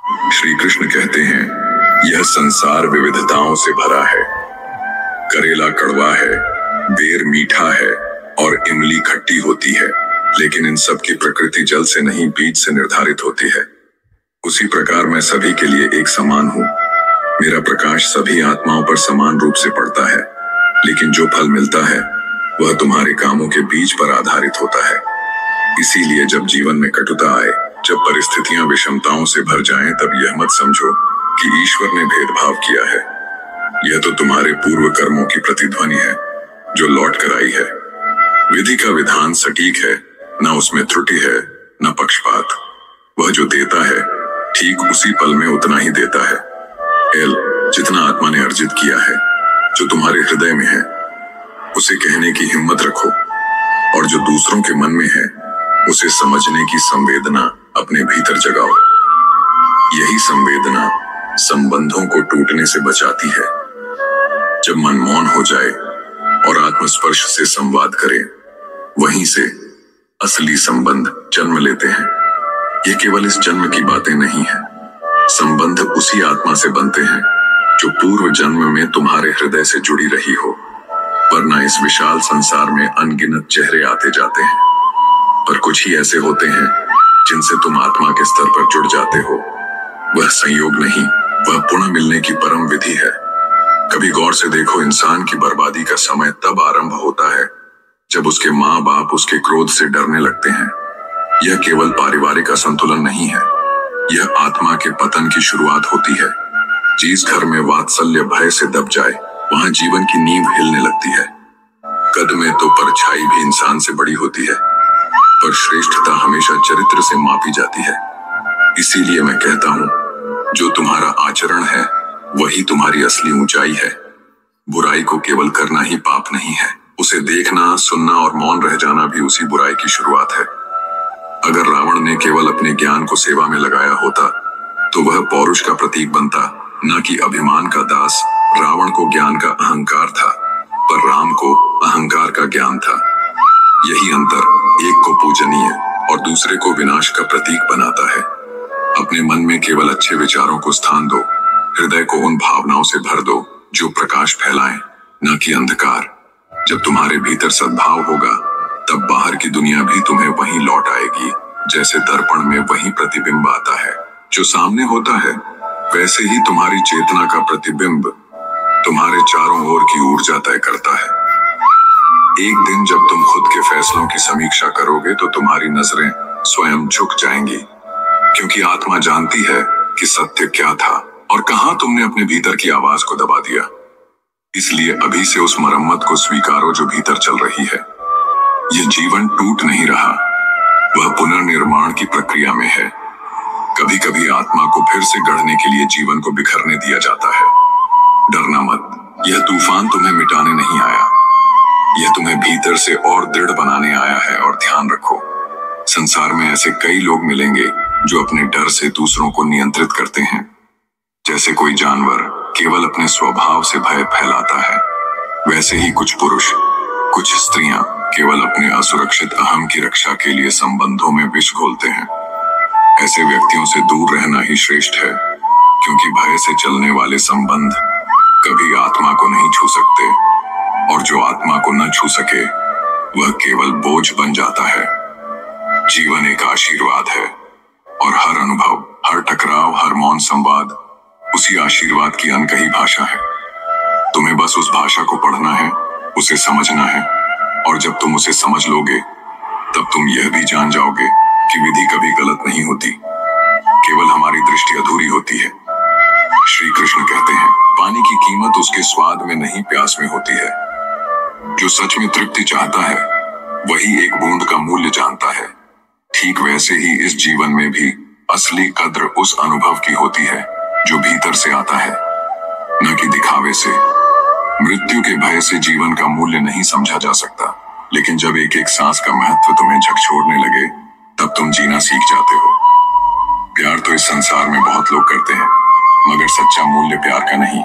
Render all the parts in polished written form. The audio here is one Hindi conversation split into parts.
श्री कृष्ण कहते हैं, यह संसार विविधताओं से भरा है। करेला कड़वा है, बेर मीठा है और इमली खट्टी होती है, लेकिन इन सब की प्रकृति जल से नहीं बीज से निर्धारित होती है। उसी प्रकार मैं सभी के लिए एक समान हूँ। मेरा प्रकाश सभी आत्माओं पर समान रूप से पड़ता है, लेकिन जो फल मिलता है वह तुम्हारे कामों के बीज पर आधारित होता है। इसीलिए जब जीवन में कटुता आए, जब परिस्थितियां विषमताओं से भर जाएं, तब यह मत समझो कि ईश्वर ने भेदभाव किया है। यह तो तुम्हारे पूर्व कर्मों की प्रतिध्वनि है जो लौट कर आई है। विधि का विधान सटीक है, न उसमें त्रुटि है न पक्षपात। वह जो देता है ठीक उसी पल में उतना ही देता है। जितना आत्मा ने अर्जित किया है, जो तुम्हारे हृदय में है, उसे कहने की हिम्मत रखो, और जो दूसरों के मन में है उसे समझने की संवेदना अपने भीतर जगाओ। यही संवेदना संबंधों को टूटने से बचाती है। जब मन मौन हो जाए और आत्मस्पर्श से संवाद करे, वहीं से असली संबंध जन्म लेते हैं। ये केवल इस जन्म की बातें नहीं है। संबंध उसी आत्मा से बनते हैं जो पूर्व जन्म में तुम्हारे हृदय से जुड़ी रही हो, वरना इस विशाल संसार में अनगिनत चेहरे आते जाते हैं, पर कुछ ही ऐसे होते हैं जिनसे तुम आत्मा के स्तर पर जुड़ जाते हो। वह संयोग नहीं, वह पुनः मिलने की परम विधि है। कभी गौर से देखो, इंसान की बर्बादी का समय तब आरंभ होता है जब उसके माँ बाप उसके क्रोध से डरने लगते हैं। यह केवल पारिवारिक असंतुलन नहीं है, यह आत्मा के पतन की शुरुआत होती है। जिस घर में वात्सल्य भय से दब जाए, वहां जीवन की नींव हिलने लगती है। कद में तो परछाई भी इंसान से बड़ी होती है, पर श्रेष्ठता हमेशा चरित्र से मापी जाती है। इसीलिए मैं कहता हूं, जो तुम्हारा आचरण है वही तुम्हारी असली ऊंचाई है। बुराई को केवल करना ही पाप नहीं है, उसे देखना, सुनना और मौन रह जाना भी उसी बुराई की शुरुआत है। अगर रावण ने केवल अपने ज्ञान को सेवा में लगाया होता तो वह पौरुष का प्रतीक बनता, न कि अभिमान का दास। रावण को ज्ञान का अहंकार था, पर राम को अहंकार का ज्ञान था। यही अंतर एक को पूजनीय और दूसरे को विनाश का प्रतीक बनाता है। अपने मन में केवल अच्छे विचारों को स्थान दो, हृदय को उन भावनाओं से भर दो जो प्रकाश फैलाएं, न कि अंधकार। जब तुम्हारे भीतर सद्भाव होगा, तब बाहर की दुनिया भी तुम्हें वहीं लौट आएगी। जैसे दर्पण में वही प्रतिबिंब आता है जो सामने होता है, वैसे ही तुम्हारी चेतना का प्रतिबिंब तुम्हारे चारों ओर की ऊर्जा तय करता है। एक दिन जब तुम खुद के फैसलों की समीक्षा करोगे तो तुम्हारी नजरें स्वयं झुक जाएंगी, क्योंकि आत्मा जानती है कि सत्य क्या था और कहां तुमने अपने भीतर की आवाज को दबा दिया। इसलिए अभी से उस मरम्मत को स्वीकारो जो भीतर चल रही है। यह जीवन टूट नहीं रहा, वह पुनर्निर्माण की प्रक्रिया में है। कभी कभी आत्मा को फिर से गढ़ने के लिए जीवन को बिखरने दिया जाता है। डरना मत, यह तूफान तुम्हें मिटाने नहीं आया, यह तुम्हें भीतर से और दृढ़ बनाने आया है। और ध्यान रखो, संसार में ऐसे कई लोग मिलेंगे जो अपने डर से दूसरों को नियंत्रित करते हैं। जैसे कोई जानवर केवल अपने स्वभाव से भय फैलाता है, वैसे ही कुछ पुरुष, कुछ स्त्रियां केवल अपने असुरक्षित अहम की रक्षा के लिए संबंधों में विष घोलते हैं। ऐसे व्यक्तियों से दूर रहना ही श्रेष्ठ है, क्योंकि भय से चलने वाले संबंध कभी आत्मा को नहीं छू सकते, और जो आत्मा को न छू सके वह केवल बोझ बन जाता है। जीवन एक आशीर्वाद है, और हर अनुभव, हर टकराव, हर मौन संवाद उसी आशीर्वाद की अनकही भाषा है। तुम्हें बस उस भाषा को पढ़ना है, उसे समझना है, और जब तुम उसे समझ लोगे तब तुम यह भी जान जाओगे कि विधि कभी गलत नहीं होती, केवल हमारी दृष्टि अधूरी होती है। श्री कृष्ण कहते हैं, पानी की कीमत उसके स्वाद में नहीं, प्यास में होती है। जो सच में तृप्ति चाहता है वही एक बूंद का मूल्य जानता है। ठीक वैसे ही इस जीवन में भी असली कद्र उस अनुभव की होती है जो भीतर से आता है, न कि दिखावे से। मृत्यु के भय से जीवन का मूल्य नहीं समझा जा सकता, लेकिन जब एक एक सांस का महत्व तुम्हें झकझोरने लगे, तब तुम जीना सीख जाते हो। प्यार तो इस संसार में बहुत लोग करते हैं, मगर सच्चा मूल्य प्यार का नहीं,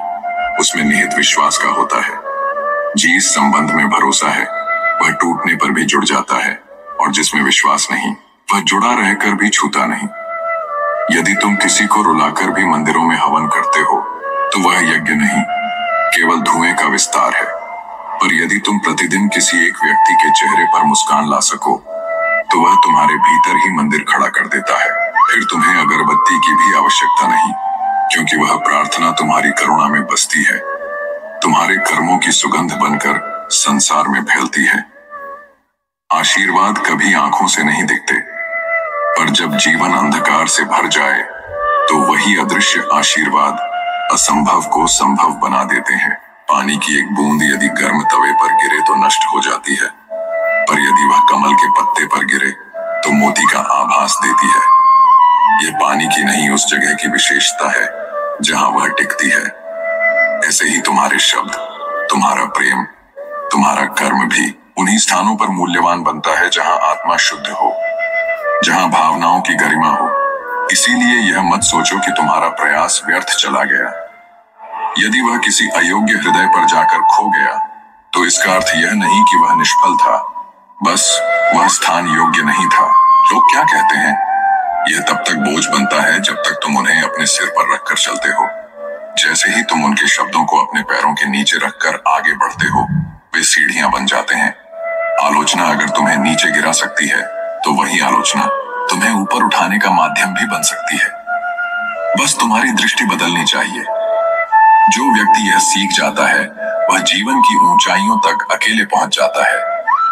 उसमें निहित विश्वास का होता है। जिस संबंध में भरोसा है वह टूटने पर भी जुड़ जाता है, और जिसमें विश्वास नहीं वह जुड़ा रहकर भी छूता नहीं। यदि तुम किसी को रुलाकर भी मंदिरों में हवन करते हो तो वह यज्ञ नहीं, केवल धुएं का विस्तार है। पर यदि तुम प्रतिदिन किसी एक व्यक्ति के चेहरे पर मुस्कान ला सको तो वह तुम्हारे भीतर ही मंदिर खड़ा कर देता है। फिर तुम्हें अगरबत्ती की भी आवश्यकता नहीं, क्योंकि वह प्रार्थना तुम्हारी करुणा में बसती है, तुम्हारे कर्मों की सुगंध बनकर संसार में फैलती है। आशीर्वाद कभी आंखों से नहीं दिखते, पर जब जीवन अंधकार से भर जाए तो वही अदृश्य आशीर्वाद असंभव को संभव बना देते हैं। पानी की एक बूंद यदि गर्म तवे पर गिरे तो नष्ट हो जाती है, पर यदि वह कमल के पत्ते पर गिरे तो मोती का आभास देती है। यह पानी की नहीं, उस जगह की विशेषता है जहां वह टिकती है। ऐसे ही तुम्हारे शब्द, तुम्हारा प्रेम, तुम्हारा कर्म भी उन्हीं स्थानों पर मूल्यवान बनता है जहां आत्मा शुद्ध हो, जहां भावनाओं की गरिमा हो। इसीलिए यह मत सोचो कि तुम्हारा प्रयास व्यर्थ चला गया। यदि वह किसी अयोग्य हृदय पर जाकर खो गया तो इसका अर्थ यह नहीं कि वह निष्फल था, बस वह स्थान योग्य नहीं था। लोग क्या कहते हैं, यह तब तक बोझ बनता है जब तक तुम उन्हें अपने सिर पर रखकर चलते हो। जैसे ही तुम उनके शब्दों को अपने पैरों के नीचे रखकर आगे बढ़ते हो, वे सीढ़ियां बन जाते हैं। आलोचना अगर तुम्हें नीचे गिरा सकती है तो वही आलोचना तुम्हें ऊपर उठाने का माध्यम भी बन सकती है। बस तुम्हारी दृष्टि बदलनी चाहिए। जो व्यक्ति यह सीख जाता है वह जीवन की ऊंचाइयों तक अकेले पहुंच जाता है।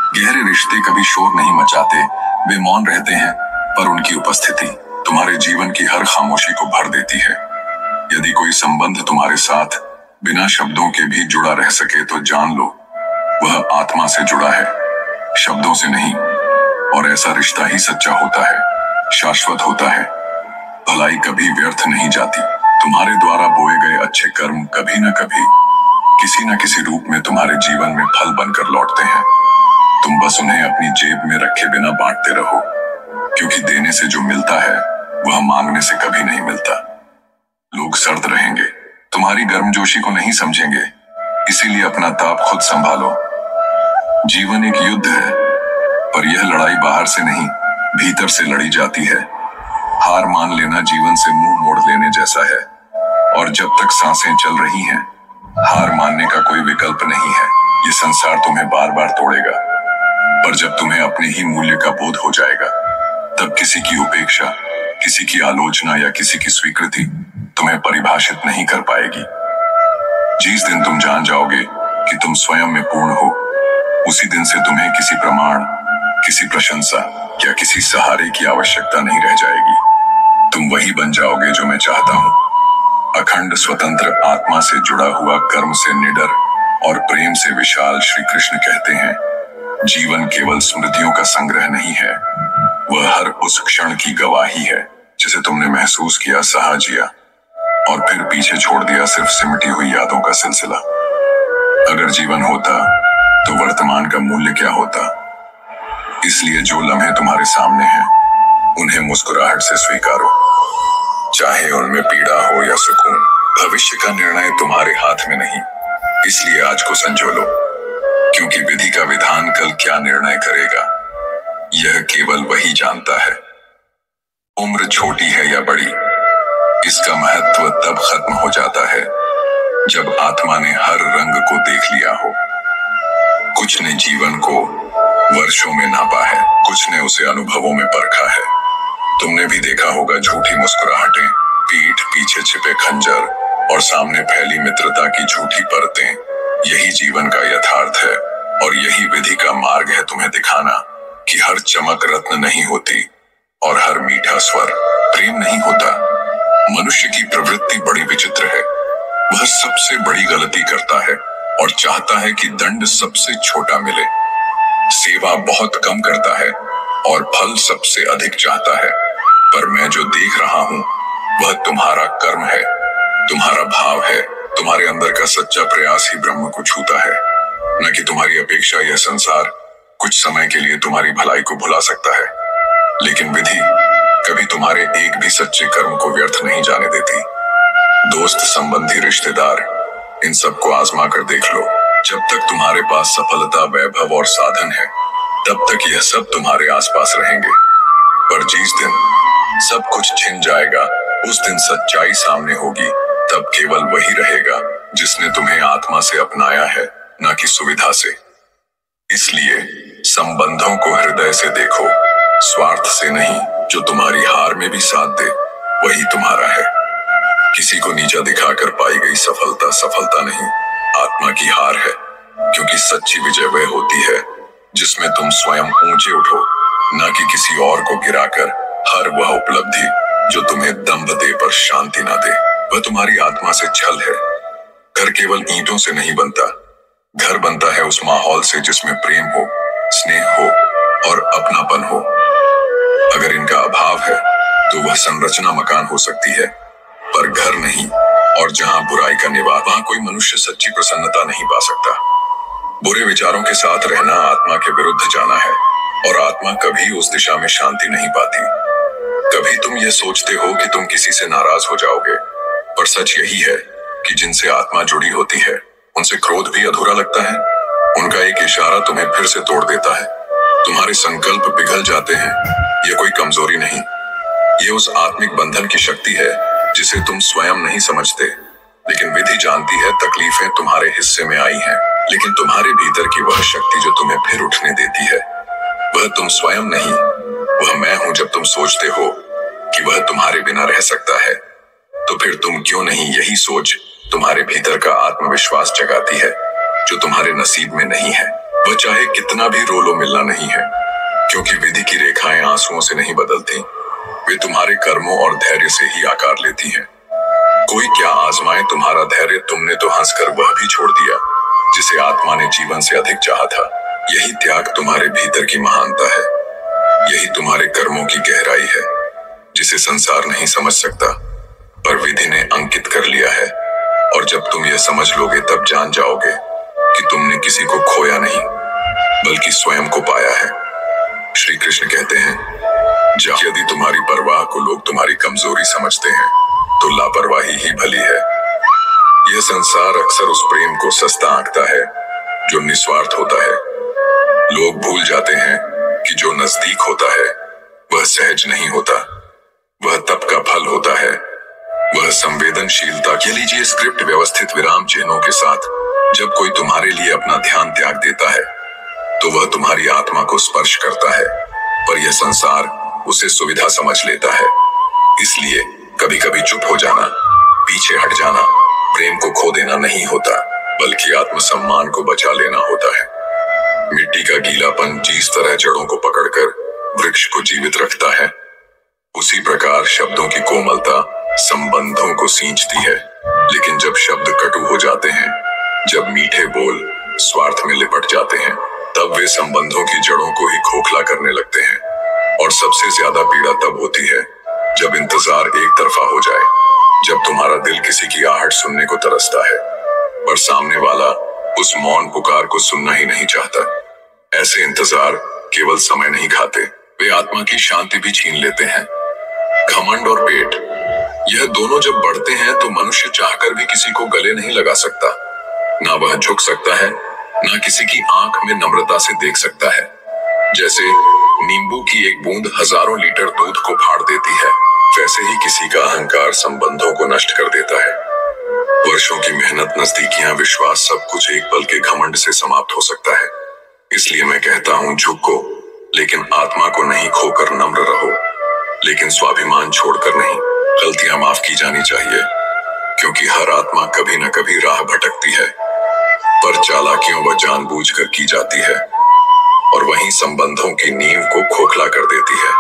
गहरे रिश्ते कभी शोर नहीं मचाते, वे मौन रहते हैं, पर उनकी उपस्थिति तुम्हारे जीवन की हर खामोशी को भर देती है। यदि कोई संबंध तुम्हारे साथ बिना शब्दों के भी जुड़ा रह सके तो जान लो वह आत्मा से जुड़ा है, शब्दों से नहीं। और ऐसा रिश्ता ही सच्चा होता है, शाश्वत होता है। भलाई कभी व्यर्थ नहीं जाती। तुम्हारे द्वारा बोए गए अच्छे कर्म कभी न कभी किसी न किसी रूप में तुम्हारे जीवन में फल बनकर लौटते हैं। तुम बस उन्हें अपनी जेब में रखे बिना बांटते रहो, क्योंकि देने से जो मिलता है वह मांगने से कभी नहीं मिलता। लोग सर्द रहेंगे, तुम्हारी गर्मजोशी को नहीं समझेंगे, इसीलिए अपना ताप खुद संभालो। जीवन एक युद्ध है, पर यह लड़ाई बाहर से नहीं, भीतर से लड़ी जाती है। हार मान लेना जीवन से मुंह मोड़ लेने जैसा है, और जब तक सांसें चल रही हैं, हार मानने का कोई विकल्प नहीं है। ये संसार तुम्हें बार बार तोड़ेगा, पर जब तुम्हें अपने ही मूल्य का बोध हो जाएगा, तब किसी की उपेक्षा, किसी की आलोचना या किसी की स्वीकृति तुम्हें परिभाषित नहीं कर पाएगी। जिस दिन तुम जान जाओगे कि तुम स्वयं में पूर्ण हो, उसी दिन से तुम्हें किसी प्रमाण, किसी प्रशंसा या किसी सहारे की आवश्यकता नहीं रह जाएगी। तुम वही बन जाओगे जो मैं चाहता हूँ, अखंड स्वतंत्र आत्मा से जुड़ा हुआ, कर्म से निडर और प्रेम से विशाल। श्री कृष्ण कहते हैं, जीवन केवल स्मृतियों का संग्रह नहीं है, वह हर उस क्षण की गवाही है जिसे तुमने महसूस किया, सहा, जिया और फिर पीछे छोड़ दिया, सिर्फ सिमटी हुई यादों का सिलसिला। अगर जीवन होता तो वर्तमान का मूल्य क्या होता? इसलिए जो लम्हे तुम्हारे सामने हैं उन्हें मुस्कुराहट से स्वीकारो, चाहे उनमें पीड़ा हो या सुकून। भविष्य का निर्णय तुम्हारे हाथ में नहीं, इसलिए आज को संजो लो, क्योंकि विधि का विधान कल क्या निर्णय करेगा यह केवल वही जानता है। उम्र छोटी है या बड़ी, इसका महत्व तब खत्म हो जाता है जब आत्मा ने हर रंग को देख लिया हो। कुछ ने जीवन को वर्षों में नापा है, कुछ ने उसे अनुभवों में परखा है। तुमने भी देखा होगा झूठी मुस्कुराहटें, पीठ पीछे छिपे खंजर और सामने फैली मित्रता की झूठी परतें। यही जीवन का यथार्थ है और यही विधि का मार्ग है, तुम्हें दिखाना कि हर चमक रत्न नहीं होती और हर मीठा स्वर प्रेम नहीं होता। मनुष्य की प्रवृत्ति बड़ी विचित्र है, वह सबसे बड़ी गलती करता है और चाहता है कि दंड सबसे छोटा मिले। सेवा बहुत कम करता है और फल सबसे अधिक चाहता है। पर मैं जो देख रहा हूं वह तुम्हारा कर्म है, तुम्हारा भाव है, तुम्हारे अंदर का सच्चा प्रयास ही ब्रह्म को छूता है, न कि तुम्हारी अपेक्षा। यह संसार कुछ समय के लिए तुम्हारी भलाई को भुला सकता है, लेकिन विधि कभी तुम्हारे एक भी सच्चे कर्म को व्यर्थ नहीं जाने देती। दोस्त, संबंधी, रिश्तेदार, इन सबको आजमा कर देख लो। जब तक तुम्हारे पास सफलता, वैभव और साधन है, तब तक यह सब तुम्हारे आसपास रहेंगे। पर जिस दिन सब कुछ छिन जाएगा। उस दिन सच्चाई सामने होगी। तब केवल वही रहेगा जिसने तुम्हें आत्मा से अपनाया है, न कि सुविधा से। इसलिए संबंधों को हृदय से देखो, स्वार्थ से नहीं। जो तुम्हारी हार में भी साथ दे वही तुम्हारा है। किसी को नीचा दिखाकर पाई गई सफलता सफलता नहीं, आत्मा की हार है। क्योंकि सच्ची विजय वह होती है जिसमें तुम स्वयं ऊंचे उठो, न कि किसी और को गिराकर। हर वह उपलब्धि जो तुम्हें दंभ दे पर शांति ना दे, वह तुम्हारी आत्मा से छल है। घर केवल ईंटों से नहीं बनता। घर बनता है उस माहौल से जिसमें प्रेम हो, स्नेह हो और अपनापन हो। अगर इनका अभाव है तो वह संरचना मकान हो सकती है, पर घर नहीं। और जहां बुराई का निवास, वहां कोई मनुष्य सच्ची प्रसन्नता नहीं पा सकता। बुरे विचारों के साथ रहना आत्मा के विरुद्ध जाना है, और आत्मा कभी उस दिशा में शांति नहीं पाती। कभी तुम यह सोचते हो कि तुम किसी से नाराज हो जाओगे, पर सच यही है कि जिनसे आत्मा जुड़ी होती है उनसे क्रोध भी अधूरा लगता है। उनका एक इशारा तुम्हें फिर से तोड़ देता है। तुम्हारे संकल्प पिघल जाते हैं। यह कोई कमजोरी नहीं, यह उस आत्मिक बंधन की शक्ति है जिसे तुम स्वयं नहीं समझते। लेकिन विधि जानती है तकलीफें तुम्हारे हिस्से में आई हैं, लेकिन तुम्हारे भीतर की वह शक्ति जो तुम्हें फिर उठने देती है, वह तुम स्वयं नहीं, वह मैं हूं। जब तुम सोचते हो कि वह तुम्हारे बिना रह सकता है, तो फिर तुम क्यों नहीं यही सोच तुम्हारे भीतर का आत्मविश्वास जगाती है जो तुम्हारे नसीब में नहीं है। वह चाहे कितना भी रो लो मिलना नहीं है, क्योंकि विधि की रेखाएं आंसुओं से नहीं बदलती, वे तुम्हारे कर्मों और धैर्य से ही आकार लेती हैं। कोई क्या आजमाए तुम्हारा धैर्य, तुमने तो हंसकर वह भी छोड़ दिया जिसे आत्मा ने जीवन से अधिक चाहा था। यही त्याग तुम्हारे भीतर की महानता है। यही तुम्हारे कर्मों की गहराई है जिसे संसार नहीं समझ सकता, पर विधि ने अंकित कर लिया है। और जब तुम यह समझ लोगे तब जान जाओगे कि तुमने किसी को खोया नहीं, बल्कि स्वयं को पाया है। श्री कृष्ण कहते हैं, यदि तुम्हारी परवाह को लोग तुम्हारी कमजोरी समझते हैं तो लापरवाही ही भली है। यह संसार अक्सर उस प्रेम को सस्ता आंकता है जो निस्वार्थ होता है। लोग भूल जाते हैं कि जो नजदीक होता है वह सहज नहीं होता, वह तप का फल होता है, वह संवेदनशीलता। के लीजिए स्क्रिप्ट व्यवस्थित विराम चिन्हों के साथ। जब कोई तुम्हारे लिए अपना ध्यान त्याग देता है तो वह तुम्हारी आत्मा को स्पर्श करता है, पर यह संसार उसे सुविधा समझ लेता है। इसलिए कभी कभी चुप हो जाना, पीछे हट जाना, प्रेम को खो देना नहीं होता, बल्कि आत्मसम्मान को बचा लेना होता है। मिट्टी का गीलापन जिस तरह जड़ों को पकड़कर वृक्ष को जीवित रखता है, उसी प्रकार शब्दों की कोमलता संबंधों को सींचती है। लेकिन जब शब्द कटु हो जाते हैं, जब मीठे बोल स्वार्थ में लिपट जाते हैं, तब वे संबंधों की जड़ों को ही खोखला करने लगते हैं। और सबसे ज्यादा पीड़ा तब होती है जब इंतजार एक तरफा हो जाए, जब तुम्हारा दिल किसी की आहट सुनने को तरसता है, पर सामने वाला उस मौन पुकार को सुनना ही नहीं चाहता। ऐसे इंतजार केवल समय नहीं खाते, वे आत्मा की शांति भी छीन लेते हैं। घमंड और पेट, यह दोनों जब बढ़ते हैं तो मनुष्य चाहकर भी किसी को गले नहीं लगा सकता। ना वह झुक सकता है, ना किसी की आंख में नम्रता से देख सकता है। जैसे नींबू की एक बूंद हजारों लीटर दूध को फाड़ देती है, वैसे ही किसी का अहंकार संबंधों को नष्ट कर देता है। वर्षों की मेहनत, नजदीकियां, विश्वास, सब कुछ एक पल के घमंड से समाप्त हो सकता है। इसलिए मैं कहता हूं, झुको, लेकिन आत्मा को नहीं खोकर नम्र रहो, लेकिन स्वाभिमान छोड़कर नहीं। गलतियां माफ की जानी चाहिए, क्योंकि हर आत्मा कभी न कभी राह भटकती है, पर चालाकियों व जानबूझकर की जाती है, और वहीं संबंधों की नींव को खोखला कर देती है।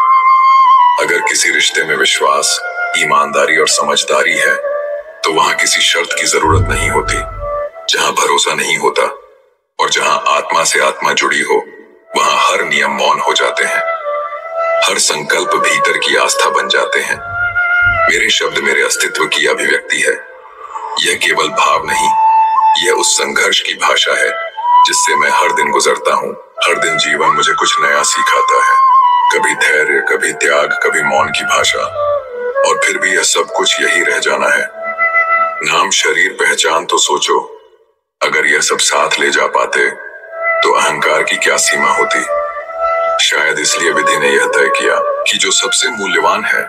अगर किसी रिश्ते में विश्वास, ईमानदारी और समझदारी है, तो वहां किसी शर्त की जरूरत नहीं होती। जहां भरोसा नहीं होता और जहां आत्मा से आत्मा जुड़ी हो, वहां हर नियम मौन हो जाते हैं, हर संकल्प भीतर की आस्था बन जाते हैं। मेरे शब्द मेरे अस्तित्व की अभिव्यक्ति है। यह केवल भाव नहीं, यह उस संघर्ष की भाषा है जिससे मैं हर दिन गुजरता हूँ। हर दिन जीवन मुझे कुछ नया सिखाता है, कभी धैर्य, कभी त्याग, कभी मौन की भाषा, और फिर भी यह सब कुछ यही रह जाना है। नाम, शरीर, पहचान, तो सोचो, अगर यह सब साथ ले जा पाते तो अहंकार की क्या सीमा होती। शायद इसलिए विधि ने यह तय किया कि जो सबसे मूल्यवान है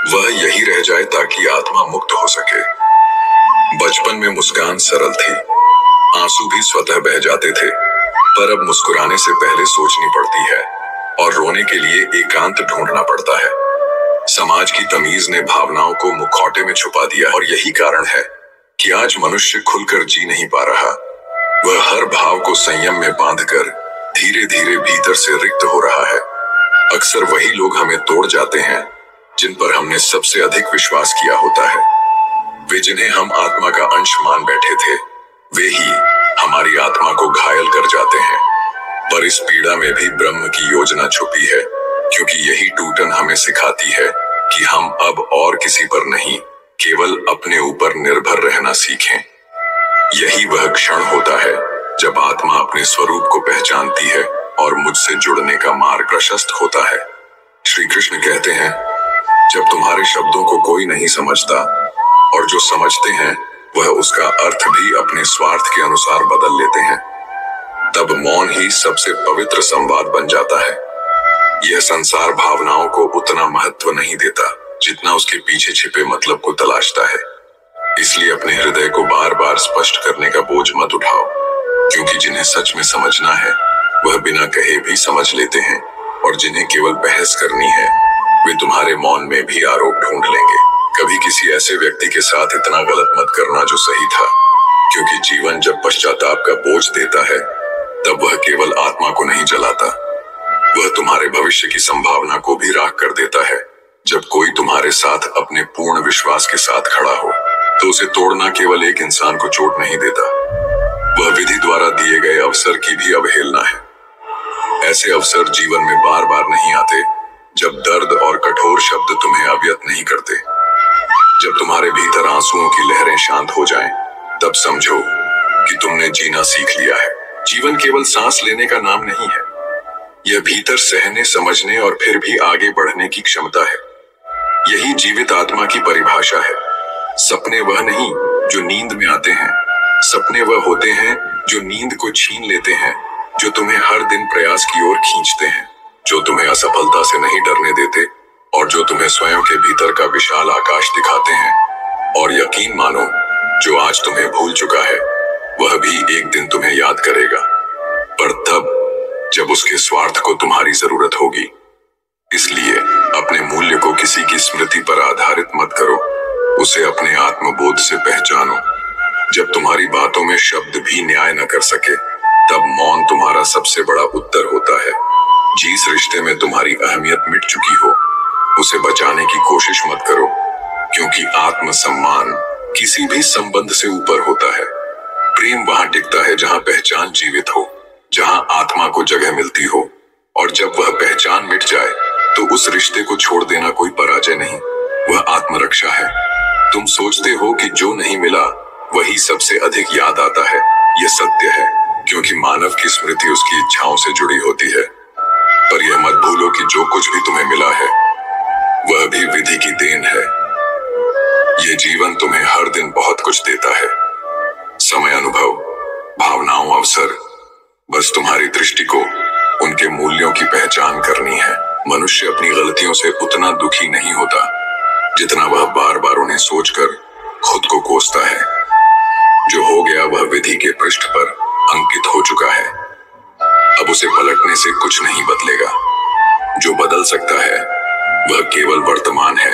वह यही रह जाए ताकि आत्मा मुक्त हो सके। बचपन में मुस्कान सरल थी, आंसू भी स्वतः बह जाते थे, पर अब मुस्कुराने से पहले सोचनी पड़ती है और रोने के लिए एकांत ढूंढना पड़ता है। समाज की तमीज ने भावनाओं को मुखौटे में छुपा दिया और यही कारण है कि आज मनुष्य खुलकर जी नहीं पा रहा। वह हर भाव को संयम में बांधकर धीरे धीरे भीतर से रिक्त हो रहा है। अक्सर वही लोग हमें तोड़ जाते हैं जिन पर हमने सबसे अधिक विश्वास किया होता है। वे जिन्हें हम आत्मा का अंश मान बैठे थे, वे ही हमारी आत्मा को घायल कर जाते हैं। पर इस पीड़ा में भी ब्रह्म की योजना छुपी है, क्योंकि यही टूटन हमें सिखाती है कि हम अब और किसी पर नहीं, केवल अपने ऊपर निर्भर रहना सीखें। यही वह क्षण होता है जब आत्मा अपने स्वरूप को पहचानती है और मुझसे जुड़ने का मार्ग प्रशस्त होता है। श्री कृष्ण कहते हैं, जब तुम्हारे शब्दों को कोई नहीं समझता और जो समझते हैं वह उसका अर्थ भी अपने स्वार्थ के अनुसार बदल लेते हैं, तब मौन ही सबसे पवित्र संवाद बन जाता है। यह संसार भावनाओं को उतना महत्व नहीं देता जितना उसके पीछे छिपे मतलब को तलाशता है। इसलिए अपने हृदय को बार बार स्पष्ट करने का बोझ मत उठाओ, क्योंकि जिन्हें सच में समझना है वह बिना कहे भी समझ लेते हैं, और जिन्हें केवल बहस करनी है वे तुम्हारे मौन में भी आरोप ढूंढ लेंगे। कभी किसी ऐसे व्यक्ति के साथ इतना गलत मत करना जो सही था, क्योंकि जीवन जब पश्चाताप का बोझ देता है तब वह केवल आत्मा को नहीं जलाता, वह तुम्हारे भविष्य की संभावना को भी राख कर देता है। जब कोई तुम्हारे साथ अपने पूर्ण विश्वास के साथ खड़ा हो तो उसे तोड़ना केवल एक इंसान को चोट नहीं देता, वह विधि द्वारा दिए गए अवसर की भी अवहेलना है। ऐसे अवसर जीवन में बार बार नहीं आते जब दर्द और कठोर शब्द तुम्हें अव्यत नहीं करते। जब तुम्हारे भीतर आंसुओं की लहरें शांत हो जाएं, तब समझो कि तुमने जीना सीख लिया है। जीवन केवल सांस लेने का नाम नहीं है, यह भीतर सहने, समझने और फिर भी आगे बढ़ने की क्षमता है। यही जीवित आत्मा की परिभाषा है। सपने वह नहीं जो नींद में आते हैं, सपने वह होते हैं जो नींद को छीन लेते हैं, जो तुम्हें हर दिन प्रयास की ओर खींचते हैं, जो तुम्हें असफलता से नहीं डरने देते और जो तुम्हें स्वयं के भीतर का विशाल आकाश दिखाते हैं। और यकीन मानो, जो आज तुम्हें भूल चुका है वह भी एक दिन तुम्हें याद करेगा, पर तब जब उसके स्वार्थ को तुम्हारी जरूरत होगी। इसलिए अपने मूल्य को किसी की स्मृति पर आधारित मत करो, उसे अपने आत्मबोध से पहचानो। जब तुम्हारी बातों में शब्द भी न्याय न कर सके, तब मौन तुम्हारा सबसे बड़ा उत्तर होता है। जिस रिश्ते में तुम्हारी अहमियत मिट चुकी हो, उसे बचाने की कोशिश मत करो, क्योंकि आत्मसम्मान किसी भी संबंध से ऊपर होता है। प्रेम वहां टिकता है जहां पहचान जीवित हो, जहां आत्मा को जगह मिलती हो, और जब वह पहचान मिट जाए तो उस रिश्ते को छोड़ देना कोई पराजय नहीं, वह आत्मरक्षा है। तुम सोचते हो कि जो नहीं मिला वही सबसे अधिक याद आता है, यह सत्य है, क्योंकि मानव की स्मृति उसकी इच्छाओं से जुड़ी होती है। पर यह मत भूलो कि जो कुछ भी तुम्हें मिला है वह भी विधि की देन है। यह जीवन तुम्हें हर दिन बहुत कुछ देता है, समय, अनुभव, भावनाओं, अवसर। बस तुम्हारी दृष्टि को उनके मूल्यों की पहचान करनी है। मनुष्य अपनी गलतियों से उतना दुखी नहीं होता जितना वह बार बार उन्हें सोचकर खुद को कोसता है। जो हो गया वह विधि के पृष्ठ पर अंकित हो चुका है, अब उसे पलटने से कुछ नहीं बदलेगा। जो बदल सकता है वह केवल वर्तमान है।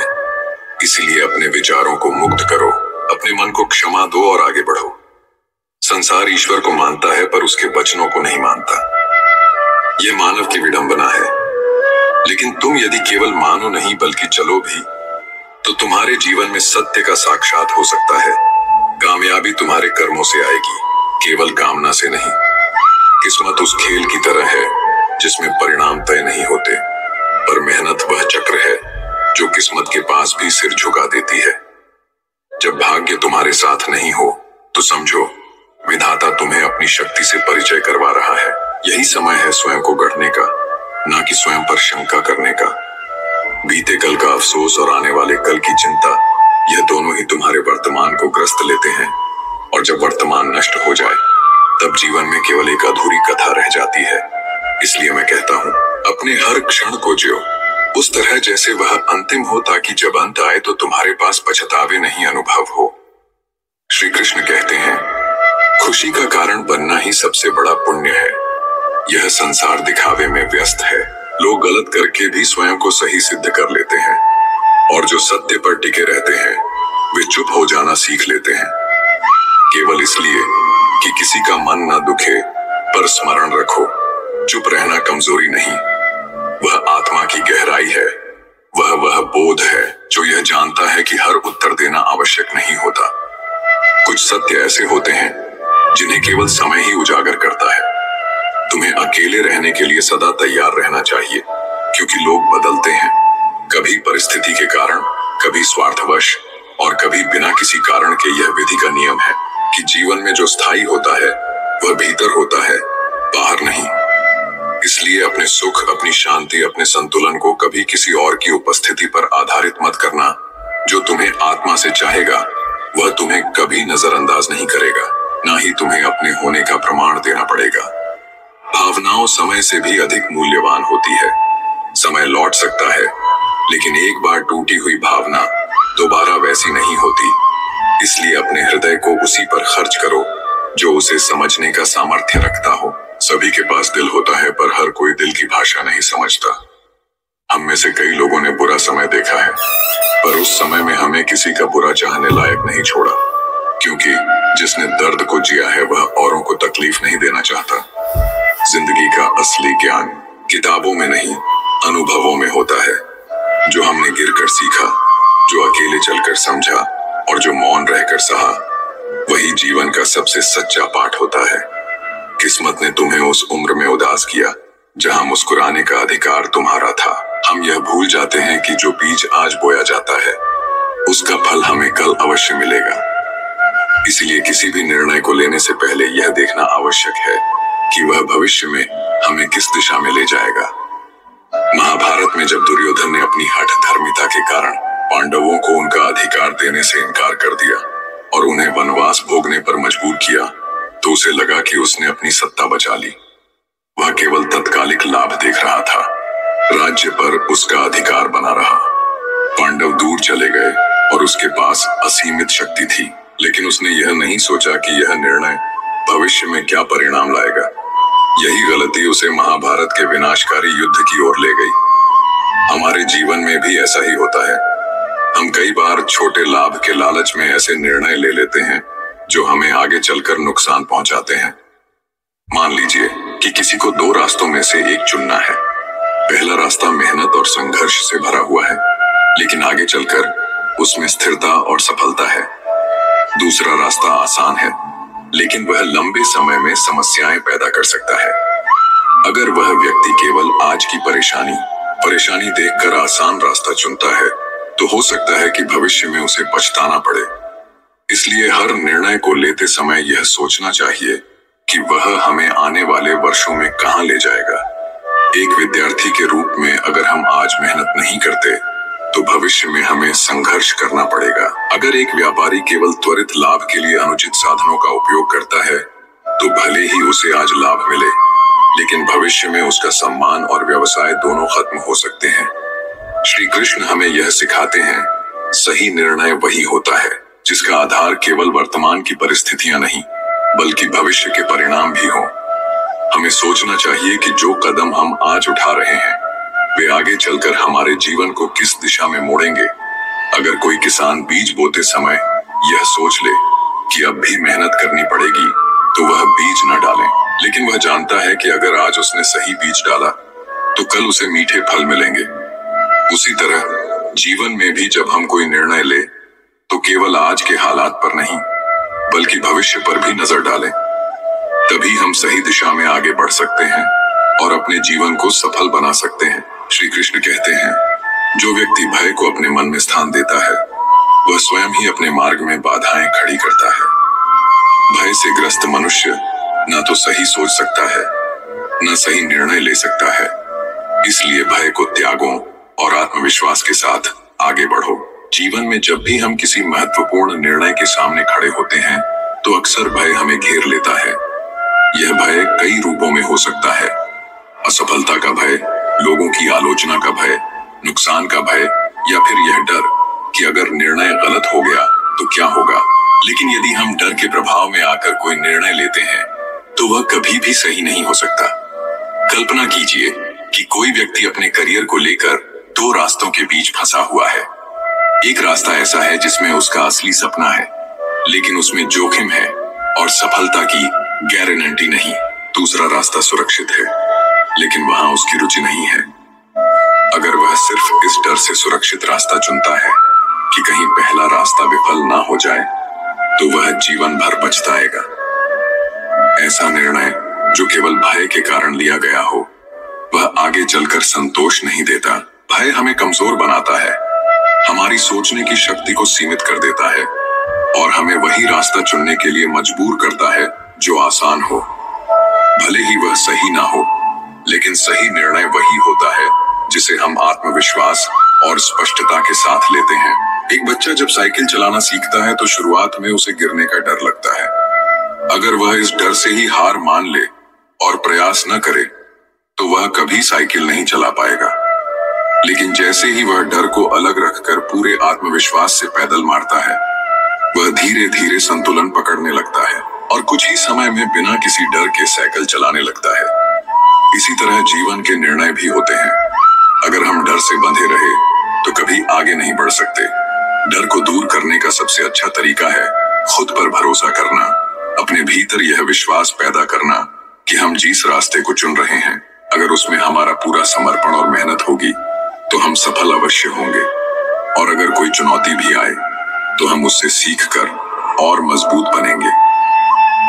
इसलिए अपने विचारों को मुक्त करो, अपने मन को क्षमा दो और आगे बढ़ो। संसार ईश्वर को मानता है पर उसके वचनों को नहीं मानता। यह मानव की विडंबना है। लेकिन तुम यदि केवल मानो नहीं बल्कि चलो भी, तो तुम्हारे जीवन में सत्य का साक्षात हो सकता है। कामयाबी तुम्हारे कर्मों से आएगी, केवल कामना से नहीं। किस्मत उस खेल की तरह है जिसमें परिणाम तय नहीं होते, पर मेहनत वह चक्र है जो किस्मत के पास भी सिर झुका देती है। जब भाग्य तुम्हारे साथ नहीं हो तो समझो विधाता तुम्हें अपनी शक्ति से परिचय करवा रहा है। यही समय है स्वयं को गढ़ने का, ना कि स्वयं पर शंका करने का। बीते कल का अफसोस और आने वाले कल की चिंता, यह दोनों ही तुम्हारे वर्तमान को ग्रस्त लेते हैं, और जब वर्तमान नष्ट हो जाए तब जीवन में केवल एक अधूरी कथा रह जाती है। इसलिए मैं कहता हूँ, अपने हर क्षण को जियो, उस तरह जैसे वह अंतिम हो, ताकि जब अंत आए तो तुम्हारे पास पछतावे नहीं अनुभव हो। श्री कृष्ण कहते हैं, खुशी का कारण बनना ही सबसे बड़ा पुण्य है। यह संसार दिखावे में व्यस्त है। लोग गलत करके भी स्वयं को सही सिद्ध कर लेते हैं, और जो सत्य पर टिके रहते हैं वे चुप हो जाना सीख लेते हैं, केवल इसलिए कि किसी का मन न दुखे। पर स्मरण रखो, चुप रहना कमजोरी नहीं, वह आत्मा की गहराई है। वह बोध है जो यह जानता है कि हर उत्तर देना आवश्यक नहीं होता। कुछ सत्य ऐसे होते हैं जिन्हें केवल समय ही उजागर करता है। तुम्हें अकेले रहने के लिए सदा तैयार रहना चाहिए, क्योंकि लोग बदलते हैं, कभी परिस्थिति के कारण, कभी स्वार्थवश, और कभी बिना किसी कारण के। यह विधि का नियम है कि जीवन में जो स्थायी होता है वह भीतर होता है, बाहर नहीं। इसलिए अपने सुख, अपनी शांति, अपने संतुलन को कभी किसी और की उपस्थिति पर आधारित मत करना। जो तुम्हें आत्मा से चाहेगा वह तुम्हें कभी नजरअंदाज नहीं करेगा, ना ही तुम्हें अपने होने का प्रमाण देना पड़ेगा। भावनाओं समय से भी अधिक मूल्यवान होती है। समय लौट सकता है, लेकिन एक बार टूटी हुई भावना दोबारा वैसी नहीं होती। इसलिए अपने हृदय को उसी पर खर्च करो जो उसे समझने का सामर्थ्य रखता हो। सभी के पास दिल होता है, पर हर कोई दिल की भाषा नहीं समझता। हम में से कई लोगों ने बुरा समय देखा है, पर उस समय में हमें किसी का बुरा चाहने लायक नहीं छोड़ा, क्योंकि जिसने दर्द को जिया है वह औरों को तकलीफ नहीं देना चाहता। जिंदगी का असली ज्ञान किताबों में नहीं, अनुभवों में होता है। जो हमने गिरकर सीखा, जो अकेले चलकर समझा, और जो मौन रहकर सहा, वही जीवन का सबसे सच्चा पाठ होता है। किस्मत ने तुम्हें उस उम्र में उदास किया जहां मुस्कुराने का अधिकार तुम्हारा था। हम यह भूल जाते हैं कि जो बीज आज बोया जाता है उसका फल हमें कल अवश्य मिलेगा। इसलिए किसी भी निर्णय को लेने से पहले यह देखना आवश्यक है कि वह भविष्य में हमें किस दिशा में ले जाएगा। महाभारत में जब दुर्योधन ने अपनी हठ धर्मिता के कारण पांडवों को उनका अधिकार देने से इनकार कर दिया और उन्हें वनवास भोगने पर मजबूर किया, तो उसे लगा कि उसने अपनी सत्ता बचा ली। वह केवल तत्कालिक लाभ देख रहा था, राज्य पर उसका अधिकार बना रहा। पांडव दूर चले गए और उसके पास असीमित शक्ति थी, लेकिन उसने यह नहीं सोचा कि यह निर्णय भविष्य में क्या परिणाम लाएगा। यही गलती उसे महाभारत के विनाशकारी युद्ध की ओर ले गई। हमारे जीवन में भी ऐसा ही होता है। हम कई बार छोटे लाभ के लालच में ऐसे निर्णय ले लेते हैं जो हमें आगे चलकर नुकसान पहुंचाते हैं। मान लीजिए कि किसी को दो रास्तों में से एक चुनना है। पहला रास्ता मेहनत और संघर्ष से भरा हुआ है, लेकिन आगे चलकर उसमें स्थिरता और सफलता है। दूसरा रास्ता आसान है, लेकिन वह लंबे समय में समस्याएं पैदा कर सकता है। अगर वह व्यक्ति केवल आज की परेशानी देखकर आसान रास्ता चुनता है, तो हो सकता है कि भविष्य में उसे पछताना पड़े। इसलिए हर निर्णय को लेते समय यह सोचना चाहिए कि वह हमें आने वाले वर्षों में कहां ले जाएगा। एक विद्यार्थी के रूप में अगर हम आज मेहनत नहीं करते, तो भविष्य में हमें संघर्ष करना पड़ेगा। अगर एक व्यापारी केवल त्वरित लाभ के लिए अनुचित साधनों का उपयोग करता है, तो भले ही उसे आज लाभ मिले, लेकिन भविष्य में उसका सम्मान और व्यवसाय दोनों खत्म हो सकते हैं। श्री कृष्ण हमें यह सिखाते हैं, सही निर्णय वही होता है जिसका आधार केवल वर्तमान की परिस्थितियां नहीं, बल्कि भविष्य के परिणाम भी हों। हमें सोचना चाहिए कि जो कदम हम आज उठा रहे हैं, वे आगे चलकर हमारे जीवन को किस दिशा में मोड़ेंगे। अगर कोई किसान बीज बोते समय यह सोच ले कि अब भी मेहनत करनी पड़ेगी, तो वह बीज न डाले, लेकिन वह जानता है कि अगर आज उसने सही बीज डाला, तो कल उसे मीठे फल मिलेंगे। उसी तरह जीवन में भी जब हम कोई निर्णय ले, तो केवल आज के हालात पर नहीं, बल्कि भविष्य पर भी नजर डालें। तभी हम सही दिशा में आगे बढ़ सकते हैं और अपने जीवन को सफल बना सकते हैं। श्री कृष्ण कहते हैं, जो व्यक्ति भय को अपने मन में स्थान देता है, वह स्वयं ही अपने मार्ग में बाधाएं खड़ी करता है। भय से ग्रस्त मनुष्य न तो सही सोच सकता है, न सही निर्णय ले सकता है। इसलिए भय को त्यागो और आत्मविश्वास के साथ आगे बढ़ो। जीवन में जब भी हम किसी महत्वपूर्ण निर्णय के सामने खड़े होते हैं, तो अक्सर भय हमें घेर लेता है। यह भय कई रूपों में हो सकता है। असफलता का भय, लोगों की आलोचना का भय, नुकसान का भय, या फिर यह डर कि अगर निर्णय गलत हो गया तो क्या होगा। लेकिन यदि हम डर के प्रभाव में आकर कोई निर्णय लेते हैं तो वह कभी भी सही नहीं हो सकता। कल्पना कीजिए कि कोई व्यक्ति अपने करियर को लेकर दो रास्तों के बीच फंसा हुआ है। एक रास्ता ऐसा है जिसमें उसका असली सपना है, लेकिन उसमें जोखिम है और सफलता की गारंटी नहीं। दूसरा रास्ता सुरक्षित है, लेकिन वहां उसकी रुचि नहीं है। अगर वह सिर्फ इस डर से सुरक्षित रास्ता चुनता है कि कहीं पहला रास्ता विफल ना हो जाए, तो वह जीवन भर पछताएगा। ऐसा निर्णय जो केवल भय के कारण लिया गया हो, वह आगे चलकर संतोष नहीं देता। भय हमें कमजोर बनाता है, हमारी सोचने की शक्ति को सीमित कर देता है और हमें वही रास्ता चुनने के लिए मजबूर करता है जो आसान हो। भले ही वह सही ना हो, लेकिन सही निर्णय वही होता है जिसे हम आत्मविश्वास और स्पष्टता के साथ लेते हैं। एक बच्चा जब साइकिल चलाना सीखता है तो शुरुआत में उसे गिरने का डर लगता है। अगर वह इस डर से ही हार मान ले और प्रयास न करे तो वह कभी साइकिल नहीं चला पाएगा। लेकिन जैसे ही वह डर को अलग रखकर पूरे आत्मविश्वास से पैदल मारता है, वह धीरे धीरे संतुलन पकड़ने लगता है और कुछ ही समय में बिना किसी डर के साइकिल चलाने लगता है। इसी तरह जीवन के निर्णय भी होते हैं। अगर हम डर से बंधे रहे तो कभी आगे नहीं बढ़ सकते। डर को दूर करने का सबसे अच्छा तरीका है खुद पर भरोसा करना, अपने भीतर यह विश्वास पैदा करना कि हम जिस रास्ते को चुन रहे हैं, अगर उसमें हमारा पूरा समर्पण और मेहनत होगी तो हम सफल अवश्य होंगे। और अगर कोई चुनौती भी आए तो हम उससे सीखकर और मजबूत बनेंगे।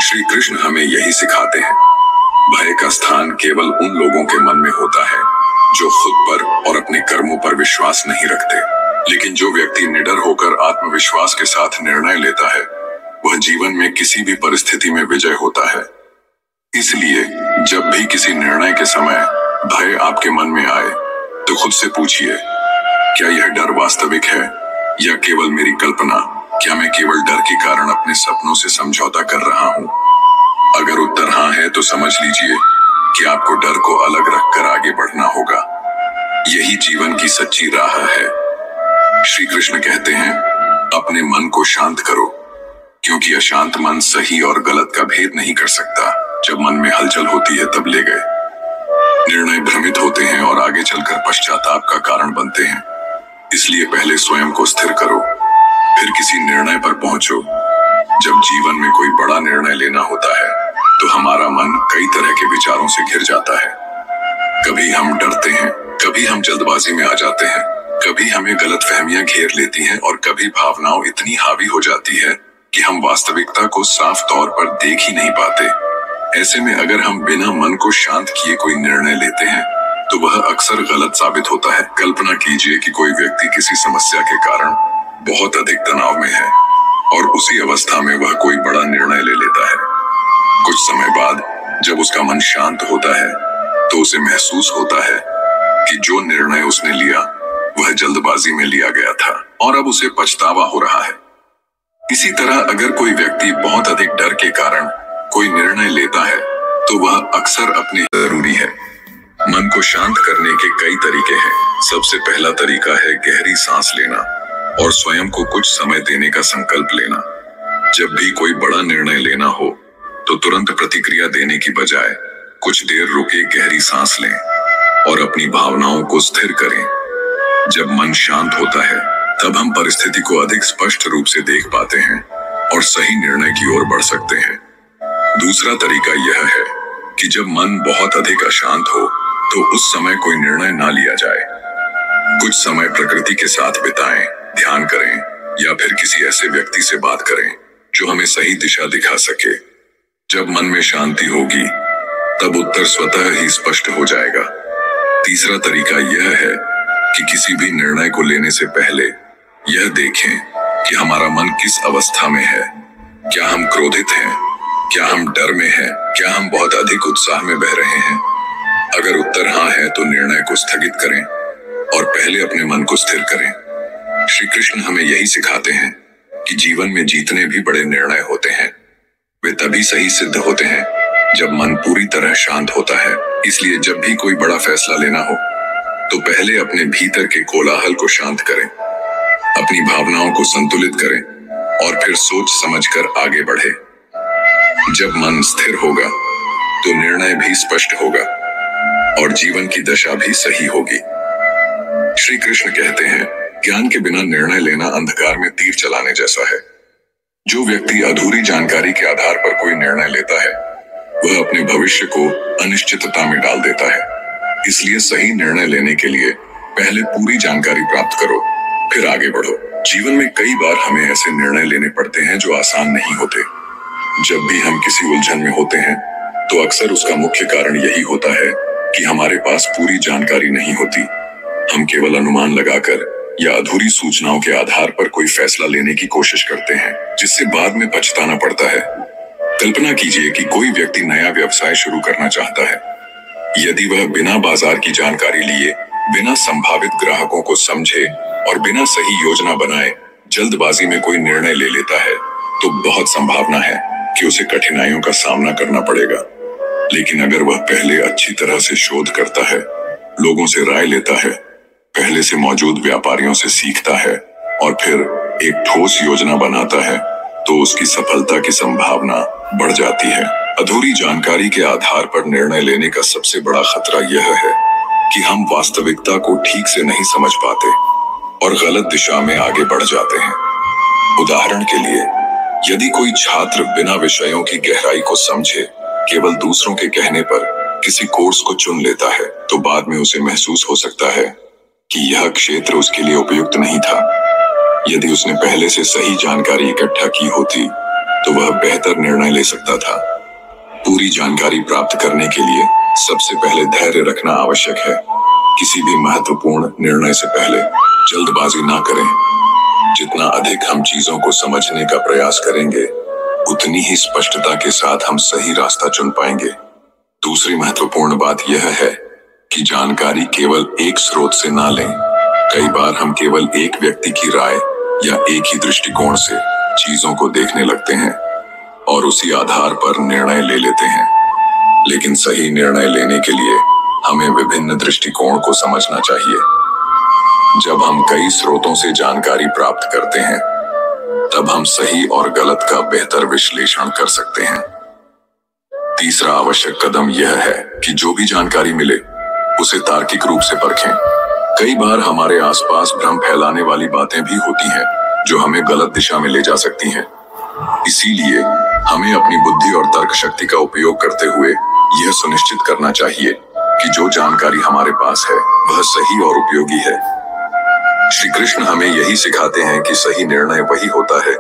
श्री कृष्ण हमें यही सिखाते हैं। भय का स्थान केवल उन लोगों के मन में होता है जो खुद पर और अपने कर्मों पर विश्वास नहीं रखते। लेकिन जो व्यक्ति निडर होकर आत्मविश्वास के साथ निर्णय लेता है, वह जीवन में किसी भी परिस्थिति में विजय होता है। इसलिए जब भी किसी निर्णय के समय भय आपके मन में आए तो खुद से पूछिए, क्या यह डर वास्तविक है या केवल मेरी कल्पना? क्या मैं केवल डर के कारण अपने सपनों से समझौता कर रहा हूँ? अगर उत्तर हाँ है तो समझ लीजिए कि आपको डर को अलग रखकर आगे बढ़ना होगा। यही जीवन की सच्ची राह है। श्री कृष्ण कहते हैं, अपने मन को शांत करो, क्योंकि अशांत मन सही और गलत का भेद नहीं कर सकता। जब मन में हलचल होती है तब ले गए निर्णय भ्रमित होते हैं और आगे चलकर पश्चाताप का कारण बनते हैं। इसलिए पहले स्वयं को स्थिर करो, फिर किसी निर्णय पर पहुंचो। जब जीवन में कोई बड़ा निर्णय लेना होता है तो हमारा मन कई तरह के विचारों से घिर जाता है। कभी हम डरते हैं, कभी हम जल्दबाजी में आ जाते हैं, कभी हमें गलतफहमियां घेर लेती हैं और कभी भावनाओं इतनी हावी हो जाती है कि हम वास्तविकता को साफ तौर पर देख ही नहीं पाते। ऐसे में अगर हम बिना मन को शांत किए कोई निर्णय लेते हैं तो वह अक्सर गलत साबित होता है। कल्पना कीजिए कि कोई व्यक्ति किसी समस्या के कारण बहुत अधिक तनाव में है और उसी अवस्था में वह कोई बड़ा निर्णय ले लेता है। कुछ समय बाद जब उसका मन शांत होता है तो उसे महसूस होता है कि जो निर्णय उसने लिया वह जल्दबाजी में लिया गया था और अब उसे पछतावा हो रहा है। इसी तरह अगर कोई व्यक्ति बहुत अधिक डर के कारण कोई निर्णय लेता है तो वह अक्सर अपने जरूरी है। मन को शांत करने के कई तरीके हैं। सबसे पहला तरीका है गहरी सांस लेना और स्वयं को कुछ समय देने का संकल्प लेना। जब भी कोई बड़ा निर्णय लेना हो तो तुरंत प्रतिक्रिया देने की बजाय कुछ देर रुके, गहरी सांस लें और अपनी भावनाओं को स्थिर करें। जब मन शांत होता है तब हम परिस्थिति को अधिक स्पष्ट रूप से देख पाते हैं और सही निर्णय की ओर बढ़ सकते हैं। दूसरा तरीका यह है कि जब मन बहुत अधिक अशांत हो तो उस समय कोई निर्णय ना लिया जाए। कुछ समय प्रकृति के साथ बिताएं, ध्यान करें या फिर किसी ऐसे व्यक्ति से बात करें जो हमें सही दिशा दिखा सके। जब मन में शांति होगी तब उत्तर स्वतः ही स्पष्ट हो जाएगा। तीसरा तरीका यह है कि किसी भी निर्णय को लेने से पहले यह देखें कि हमारा मन किस अवस्था में है। क्या हम क्रोधित हैं? क्या हम डर में हैं? क्या हम बहुत अधिक उत्साह में बह रहे हैं? अगर उत्तर हाँ है तो निर्णय को स्थगित करें और पहले अपने मन को स्थिर करें। श्री कृष्ण हमें यही सिखाते हैं कि जीवन में जितने भी बड़े निर्णय होते हैं वे तभी सही सिद्ध होते हैं जब मन पूरी तरह शांत होता है। इसलिए जब भी कोई बड़ा फैसला लेना हो तो पहले अपने भीतर के कोलाहल को शांत करें, अपनी भावनाओं को संतुलित करें और फिर सोच समझकर आगे बढ़े। जब मन स्थिर होगा तो निर्णय भी स्पष्ट होगा और जीवन की दशा भी सही होगी। श्री कृष्ण कहते हैं, ज्ञान के बिना निर्णय लेना अंधकार में तीर चलाने जैसा है। जो व्यक्ति अधूरी जानकारी के आधार पर कोई निर्णय लेता है वह अपने भविष्य को अनिश्चितता में डाल देता है। इसलिए सही निर्णय लेने के लिए पहले पूरी जानकारी प्राप्त करो, फिर आगे बढ़ो। जीवन में कई बार हमें ऐसे निर्णय लेने पड़ते हैं जो आसान नहीं होते। जब भी हम किसी उलझन में होते हैं तो अक्सर उसका मुख्य कारण यही होता है कि हमारे पास पूरी जानकारी नहीं होती। हम केवल अनुमान लगाकर या अधूरी सूचनाओं के आधार पर कोई फैसला लेने की कोशिश करते हैं, जिससे बाद में पछताना पड़ता है। कल्पना कीजिए कि कोई व्यक्ति नया व्यवसाय शुरू करना चाहता है। यदि वह बिना बाजार की जानकारी लिए, बिना संभावित ग्राहकों को समझे और बिना सही योजना बनाए जल्दबाजी में कोई निर्णय ले लेता है तो बहुत संभावना है कि उसे कठिनाइयों का सामना करना पड़ेगा। लेकिन अगर वह पहले अच्छी तरह से शोध करता है, लोगों से राय लेता है, पहले से मौजूद व्यापारियों से सीखता है और फिर एक ठोस योजना बनाता है तो उसकी सफलता की संभावना बढ़ जाती है। अधूरी जानकारी के आधार पर निर्णय लेने का सबसे बड़ा खतरा यह है कि हम वास्तविकता को ठीक से नहीं समझ पाते और गलत दिशा में आगे बढ़ जाते हैं। उदाहरण के लिए, यदि कोई छात्र बिना विषयों की गहराई को समझे केवल दूसरों के कहने पर किसी कोर्स को चुन लेता है तो बाद में उसे महसूस हो सकता है कि यह क्षेत्र उसके लिए उपयुक्त नहीं था। यदि उसने पहले से सही जानकारी इकट्ठा की होती तो वह बेहतर निर्णय ले सकता था। पूरी जानकारी प्राप्त करने के लिए सबसे पहले धैर्य रखना आवश्यक है। किसी भी महत्वपूर्ण निर्णय से पहले जल्दबाजी ना करें। जितना अधिक हम चीजों को समझने का प्रयास करेंगे, उतनी ही स्पष्टता के साथ हम सही रास्ता चुन पाएंगे। दूसरी महत्वपूर्ण बात यह है कि जानकारी केवल एक स्रोत से ना लें। कई बार हम केवल एक व्यक्ति की राय या एक ही दृष्टिकोण से चीजों को देखने लगते हैं और उसी आधार पर निर्णय ले लेते हैं। लेकिन सही निर्णय लेने के लिए हमें विभिन्न दृष्टिकोण को समझना चाहिए। जब हम कई स्रोतों से जानकारी प्राप्त करते हैं, तब हम सही और गलत का बेहतर विश्लेषण कर सकते हैं। तीसरा आवश्यक कदम यह है कि जो भी जानकारी मिले, उसे तार्किक रूप से परखें। कई बार हमारे आसपास भ्रम फैलाने वाली बातें भी होती हैं, जो हमें गलत दिशा में ले जा सकती हैं। इसीलिए हमें अपनी बुद्धि और तर्क शक्ति का उपयोग करते हुए यह सुनिश्चित करना चाहिए कि जो जानकारी हमारे पास है वह सही और उपयोगी है। श्री कृष्ण हमें यही सिखाते हैं कि सही निर्णय वही होता है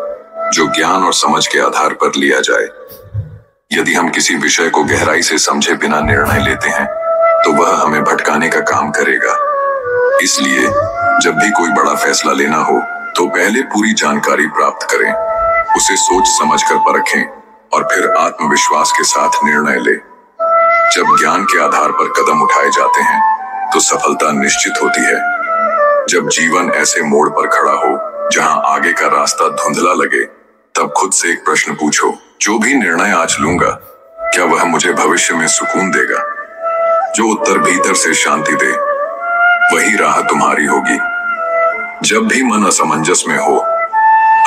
जो ज्ञान और समझ के आधार पर लिया जाए। यदि हम किसी विषय को गहराई से समझे बिना निर्णय लेते हैं तो वह हमें भटकाने का काम करेगा। इसलिए जब भी कोई बड़ा फैसला लेना हो तो पहले पूरी जानकारी प्राप्त करें, उसे सोच समझकर परखें और फिर आत्मविश्वास के साथ निर्णय लें। जब ज्ञान के आधार पर कदम उठाए जाते हैं तो सफलता निश्चित होती है। जब जीवन ऐसे मोड़ पर खड़ा हो जहां आगे का रास्ता धुंधला लगे, तब खुद से एक प्रश्न पूछो, जो भी निर्णय आज लूंगा, क्या वह मुझे भविष्य में सुकून देगा? जो उत्तर भीतर से शांति दे, वही राह तुम्हारी होगी। जब भी मन असमंजस में हो,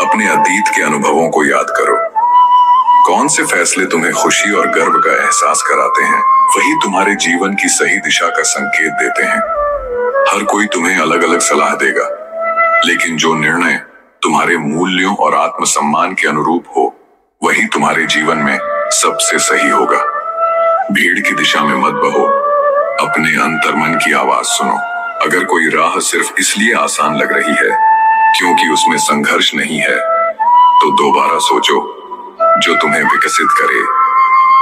अपने अतीत के अनुभवों को याद करो। कौन से फैसले तुम्हें खुशी और गर्व का एहसास कराते हैं, वही तुम्हारे जीवन की सही दिशा का संकेत देते हैं। हर कोई तुम्हें अलग अलग सलाह देगा, लेकिन जो निर्णय तुम्हारे मूल्यों और आत्मसम्मान के अनुरूप हो, वही तुम्हारे जीवन में सबसे सही होगा। भीड़ की दिशा में मत बहो, अपने अंतर्मन की आवाज सुनो। अगर कोई राह सिर्फ इसलिए आसान लग रही है क्योंकि उसमें संघर्ष नहीं है, तो दोबारा सोचो। जो तुम्हें विकसित करे,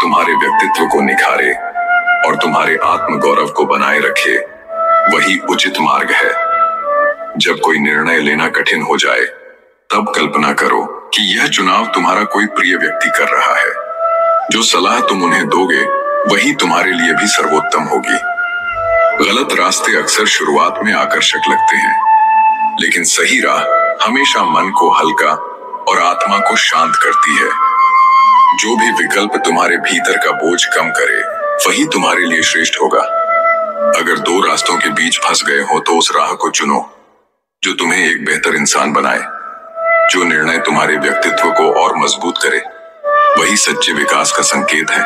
तुम्हारे व्यक्तित्व को निखारे और तुम्हारे आत्मगौरव को बनाए रखे, वही उचित मार्ग है। जब कोई निर्णय लेना कठिन हो जाए, तब कल्पना करो कि यह चुनाव तुम्हारा कोई प्रिय व्यक्ति कर रहा है। जो सलाह तुम उन्हें दोगे, वही तुम्हारे लिए भी सर्वोत्तम होगी। गलत रास्ते अक्सर शुरुआत में आकर्षक लगते हैं, लेकिन सही राह हमेशा मन को हल्का और आत्मा को शांत करती है। जो भी विकल्प तुम्हारे भीतर का बोझ कम करे, वही तुम्हारे लिए श्रेष्ठ होगा। अगर दो रास्तों के बीच फंस गए हो तो उस राह को चुनो जो तुम्हें एक बेहतर इंसान बनाए। जो निर्णय तुम्हारे व्यक्तित्व को और मजबूत करे, वही सच्चे विकास का संकेत है।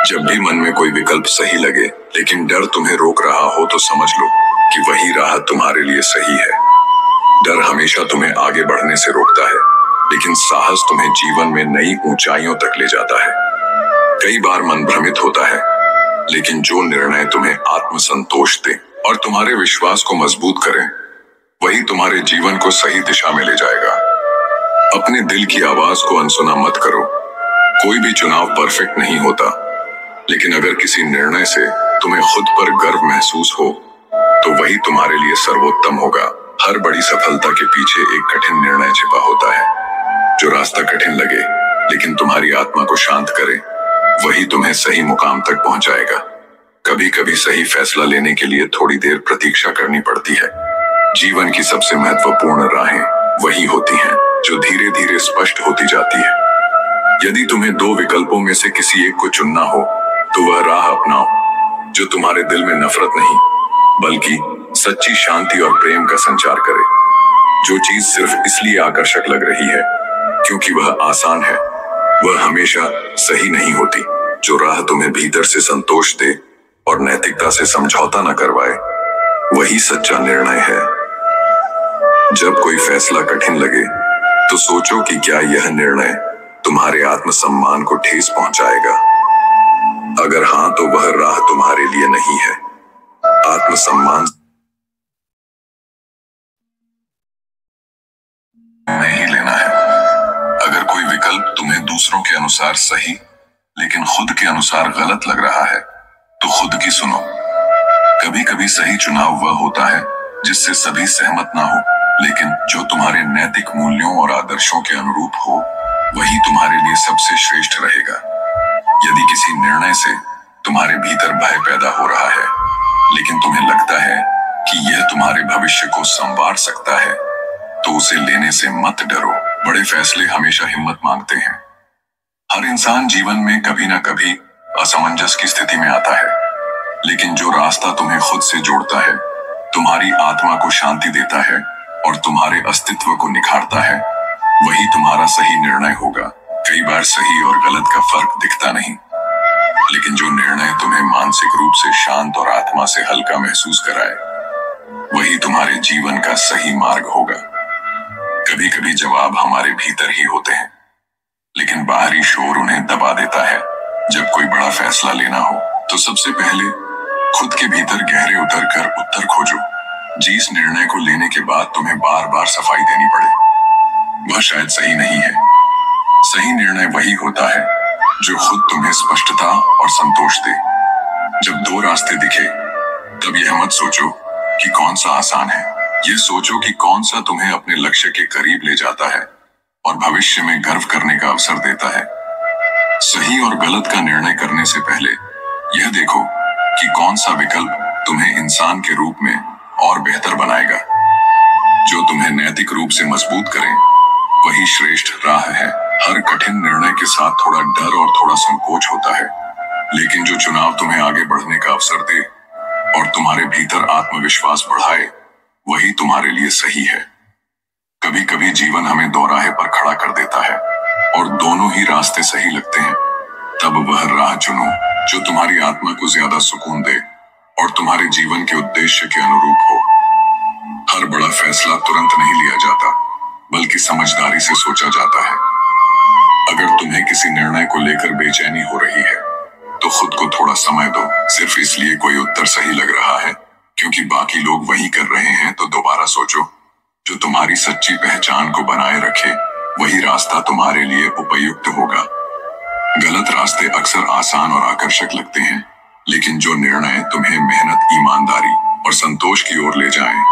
जब भी मन में कोई विकल्प सही लगे लेकिन डर तुम्हें रोक रहा हो तो समझ लो कि वही राह तुम्हारे लिए सही है। डर हमेशा तुम्हें आगे बढ़ने से रोकता है, लेकिन साहस तुम्हें जीवन में नई ऊंचाइयों तक ले जाता है। कई बार मन भ्रमित होता है, लेकिन जो निर्णय तुम्हें आत्मसंतोष दे और तुम्हारे विश्वास को मजबूत करे, वही तुम्हारे जीवन को सही दिशा में ले जाएगा। अपने दिल की आवाज को अनसुना मत करो। कोई भी चुनाव परफेक्ट नहीं होता, लेकिन अगर किसी निर्णय से तुम्हें खुद पर गर्व महसूस हो तो वही तुम्हारे लिए सर्वोत्तम होगा। हर बड़ी सफलता के पीछे एक कठिन निर्णय छिपा होता है। जो रास्ता कठिन लगे लेकिन तुम्हारी आत्मा को शांत करे, वही तुम्हें सही मुकाम तक पहुंचाएगा। कभी कभी सही फैसला लेने के लिए थोड़ी देर प्रतीक्षा करनी पड़ती है। जीवन की सबसे महत्वपूर्ण राहें वही होती हैं जो धीरे धीरे स्पष्ट होती जाती है। यदि तुम्हें दो विकल्पों में से किसी एक को चुनना हो तो वह राह अपनाओ जो तुम्हारे दिल में नफरत नहीं बल्कि सच्ची शांति और प्रेम का संचार करे। जो चीज सिर्फ इसलिए आकर्षक लग रही है क्योंकि वह आसान है, वह हमेशा सही नहीं होती। जो राह तुम्हें भीतर से संतोष दे और नैतिकता से समझौता न करवाए, वही सच्चा निर्णय है। जब कोई फैसला कठिन लगे तो सोचो कि क्या यह निर्णय तुम्हारे आत्मसम्मान को ठेस पहुंचाएगा। अगर हाँ, तो वह राह तुम्हारे लिए नहीं है। आत्मसम्मान नहीं लेना है। अगर कोई विकल्प तुम्हें दूसरों के अनुसार सही लेकिन खुद के अनुसार गलत लग रहा है तो खुद की सुनो। कभी कभी सही चुनाव वह होता है जिससे सभी सहमत ना हो, लेकिन जो तुम्हारे नैतिक मूल्यों और आदर्शों के अनुरूप हो, वही तुम्हारे लिए सबसे श्रेष्ठ रहेगा। यदि किसी निर्णय से तुम्हारे भीतर भय पैदा हो रहा है लेकिन तुम्हें लगता है कि यह तुम्हारे भविष्य को संवार सकता है, तो उसे लेने से मत डरो। बड़े फैसले हमेशा हिम्मत मांगते हैं। हर इंसान जीवन में कभी ना कभी असमंजस की स्थिति में आता है, लेकिन जो रास्ता तुम्हें खुद से जोड़ता है, तुम्हारी आत्मा को शांति देता है और तुम्हारे अस्तित्व को निखारता है, वही तुम्हारा सही निर्णय होगा। कई बार सही और गलत का फर्क दिखता नहीं, लेकिन जो निर्णय तुम्हें मानसिक रूप से शांत और आत्मा से हल्का महसूस कराए, वही तुम्हारे जीवन का सही मार्ग होगा। कभी कभी जवाब हमारे भीतर ही होते हैं, लेकिन बाहरी शोर उन्हें दबा देता है। जब कोई बड़ा फैसला लेना हो तो सबसे पहले खुद के भीतर गहरे उतर कर उत्तर खोजो। जिस निर्णय को लेने के बाद तुम्हें बार बार सफाई देनी पड़े, वह शायद सही नहीं है। सही निर्णय वही होता है जो खुद तुम्हें स्पष्टता और संतोष दे। जब दो रास्ते दिखे, तब यह मत सोचो कि कौन सा आसान है, यह सोचो कि कौन सा तुम्हें अपने लक्ष्य के करीब ले जाता है और भविष्य में गर्व करने का अवसर देता है। सही और गलत का निर्णय करने से पहले यह देखो कि कौन सा विकल्प तुम्हें इंसान के रूप में और बेहतर बनाएगा। जो तुम्हें नैतिक रूप से मजबूत करे, वही श्रेष्ठ राह है। हर कठिन निर्णय के साथ थोड़ा डर और थोड़ा संकोच होता है, लेकिन जो चुनाव तुम्हें आगे बढ़ने का अवसर दे और तुम्हारे भीतर आत्मविश्वास बढ़ाए, वही तुम्हारे लिए सही है। कभी कभी जीवन हमें दोराहे पर खड़ा कर देता है और दोनों ही रास्ते सही लगते हैं। तब वह राह चुनो जो तुम्हारी आत्मा को ज्यादा सुकून दे और तुम्हारे जीवन के उद्देश्य के अनुरूप हो। हर बड़ा फैसला तुरंत नहीं लिया जाता, बल्कि समझदारी से सोचा जाता है। अगर तुम्हें किसी निर्णय को लेकर बेचैनी हो रही है, तो खुद को थोड़ा समय दो। सिर्फ इसलिए कोई उत्तर सही लग रहा है क्योंकि बाकी लोग वही कर रहे हैं, तो दोबारा सोचो। जो तुम्हारी सच्ची पहचान को बनाए रखे, वही रास्ता तुम्हारे लिए उपयुक्त होगा। गलत रास्ते अक्सर आसान और आकर्षक लगते हैं, लेकिन जो निर्णय तुम्हें मेहनत, ईमानदारी और संतोष की ओर ले जाएं,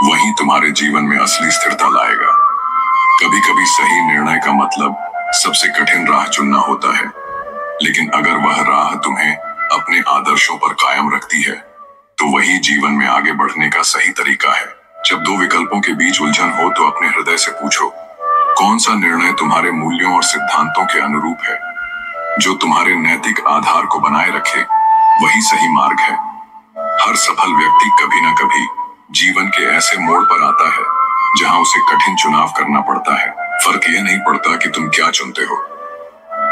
वही तुम्हारे जीवन में असली स्थिरता लाएगा। कभी कभी सही निर्णय का मतलब सबसे कठिन राह चुनना होता है, लेकिन अगर वह राह तुम्हें अपने आदर्शों पर कायम रखती है, तो वही जीवन में आगे बढ़ने का सही तरीका है। जब दो विकल्पों के बीच उलझन हो तो अपने हृदय से पूछो, कौन सा निर्णय तुम्हारे मूल्यों और सिद्धांतों के अनुरूप है। जो तुम्हारे नैतिक आधार को बनाए रखे, वही सही मार्ग है। हर सफल व्यक्ति कभी ना कभी जीवन के ऐसे मोड़ पर आता है जहां उसे कठिन चुनाव करना पड़ता है। फर्क यह नहीं पड़ता कि तुम क्या चुनते हो,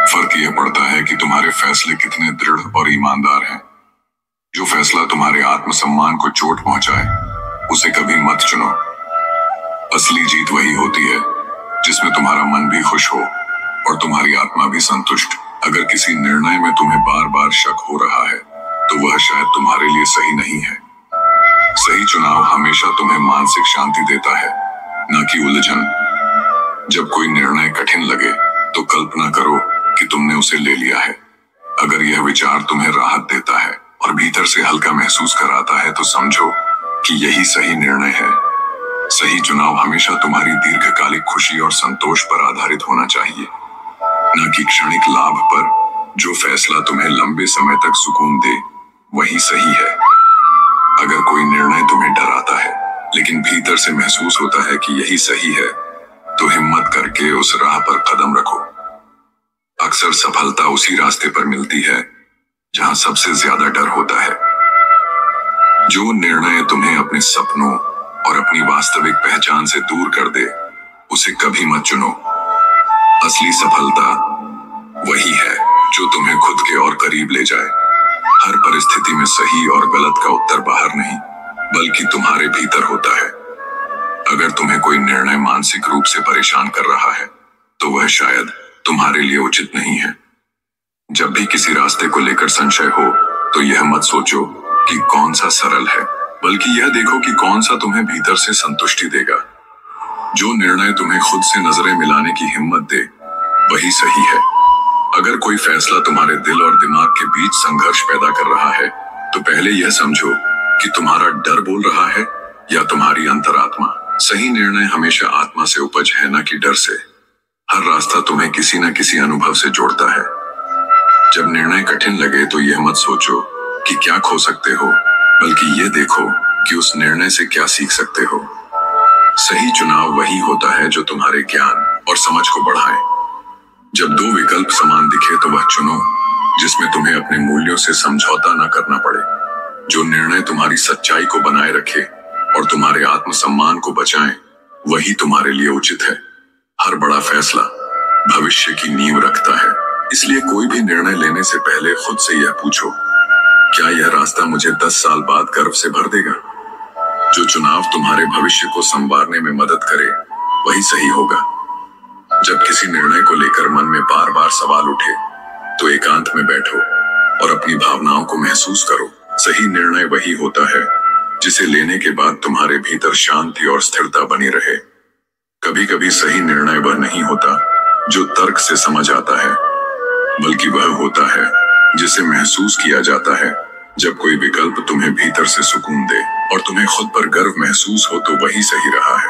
फर्क यह पड़ता है कि तुम्हारे फैसले कितने दृढ़ और ईमानदार हैं। जो फैसला तुम्हारे आत्मसम्मान को चोट पहुंचाए उसे कभी मत चुनो। असली जीत वही होती है जिसमें तुम्हारा मन भी खुश हो और तुम्हारी आत्मा भी संतुष्ट। अगर किसी निर्णय में तुम्हें बार बार शक हो रहा है तो वह शायद तुम्हारे लिए सही नहीं है। सही चुनाव हमेशा तुम्हें मानसिक शांति देता है, न कि उलझन। जब कोई निर्णय कठिन लगे तो कल्पना करो कि तुमने उसे ले लिया है। अगर यह विचार तुम्हें राहत देता है और भीतर से हल्का महसूस कराता है तो समझो कि यही सही निर्णय है। सही चुनाव हमेशा तुम्हारी दीर्घकालिक खुशी और संतोष पर आधारित होना चाहिए, न कि क्षणिक लाभ पर। जो फैसला तुम्हें लंबे समय तक सुकून दे वही सही है। अगर कोई निर्णय तुम्हें डराता है लेकिन भीतर से महसूस होता है कि यही सही है तो हिम्मत करके उस राह पर कदम रखो। अक्सर सफलता उसी रास्ते पर मिलती है जहां सबसे ज्यादा डर होता है। जो निर्णय तुम्हें अपने सपनों और अपनी वास्तविक पहचान से दूर कर दे उसे कभी मत चुनो। असली सफलता वही है जो तुम्हें खुद के और करीब ले जाए। हर परिस्थिति में सही और गलत का उत्तर बाहर नहीं बल्कि तुम्हारे भीतर होता है। अगर तुम्हें कोई निर्णय मानसिक रूप से परेशान कर रहा है तो वह शायद तुम्हारे लिए उचित नहीं है। जब भी किसी रास्ते को लेकर संशय हो तो यह मत सोचो कि कौन सा सरल है, बल्कि यह देखो कि कौन सा तुम्हें भीतर से संतुष्टि देगा। जो निर्णय तुम्हें खुद से नजरें मिलाने की हिम्मत दे वही सही है। अगर कोई फैसला तुम्हारे दिल और दिमाग के बीच संघर्ष पैदा कर रहा है तो पहले यह समझो कि तुम्हारा डर बोल रहा है या तुम्हारी अंतरात्मा। सही निर्णय हमेशा आत्मा से उपज है, न कि डर से। हर रास्ता तुम्हें किसी न किसी अनुभव से जोड़ता है। जब निर्णय कठिन लगे तो यह मत सोचो कि क्या खो सकते हो, बल्कि यह देखो कि उस निर्णय से क्या सीख सकते हो। सही चुनाव वही होता है जो तुम्हारे ज्ञान और समझ को बढ़ाए। जब दो विकल्प समान दिखे तो वह चुनो जिसमें तुम्हें अपने मूल्यों से समझौता न करना पड़े। जो निर्णय तुम्हारी सच्चाई को बनाए रखे और तुम्हारे आत्मसम्मान को बचाए वही तुम्हारे लिए उचित है। हर बड़ा फैसला भविष्य की नींव रखता है, इसलिए कोई भी निर्णय लेने से पहले खुद से यह पूछो, क्या यह रास्ता मुझे 10 साल बाद गर्व से भर देगा? जो चुनाव तुम्हारे भविष्य को संवारने में मदद करे वही सही होगा। जब किसी निर्णय को लेकर मन में बार बार सवाल उठे तो एकांत में बैठो और अपनी भावनाओं को महसूस करो। सही निर्णय वही होता है जिसे लेने के बाद तुम्हारे भीतर शांति और स्थिरता बनी रहे। कभी कभी सही निर्णय वह नहीं होता जो तर्क से समझ आता है, बल्कि वह होता है जिसे महसूस किया जाता है। जब कोई विकल्प तुम्हें भीतर से सुकून दे और तुम्हें खुद पर गर्व महसूस हो तो वही सही रहा है।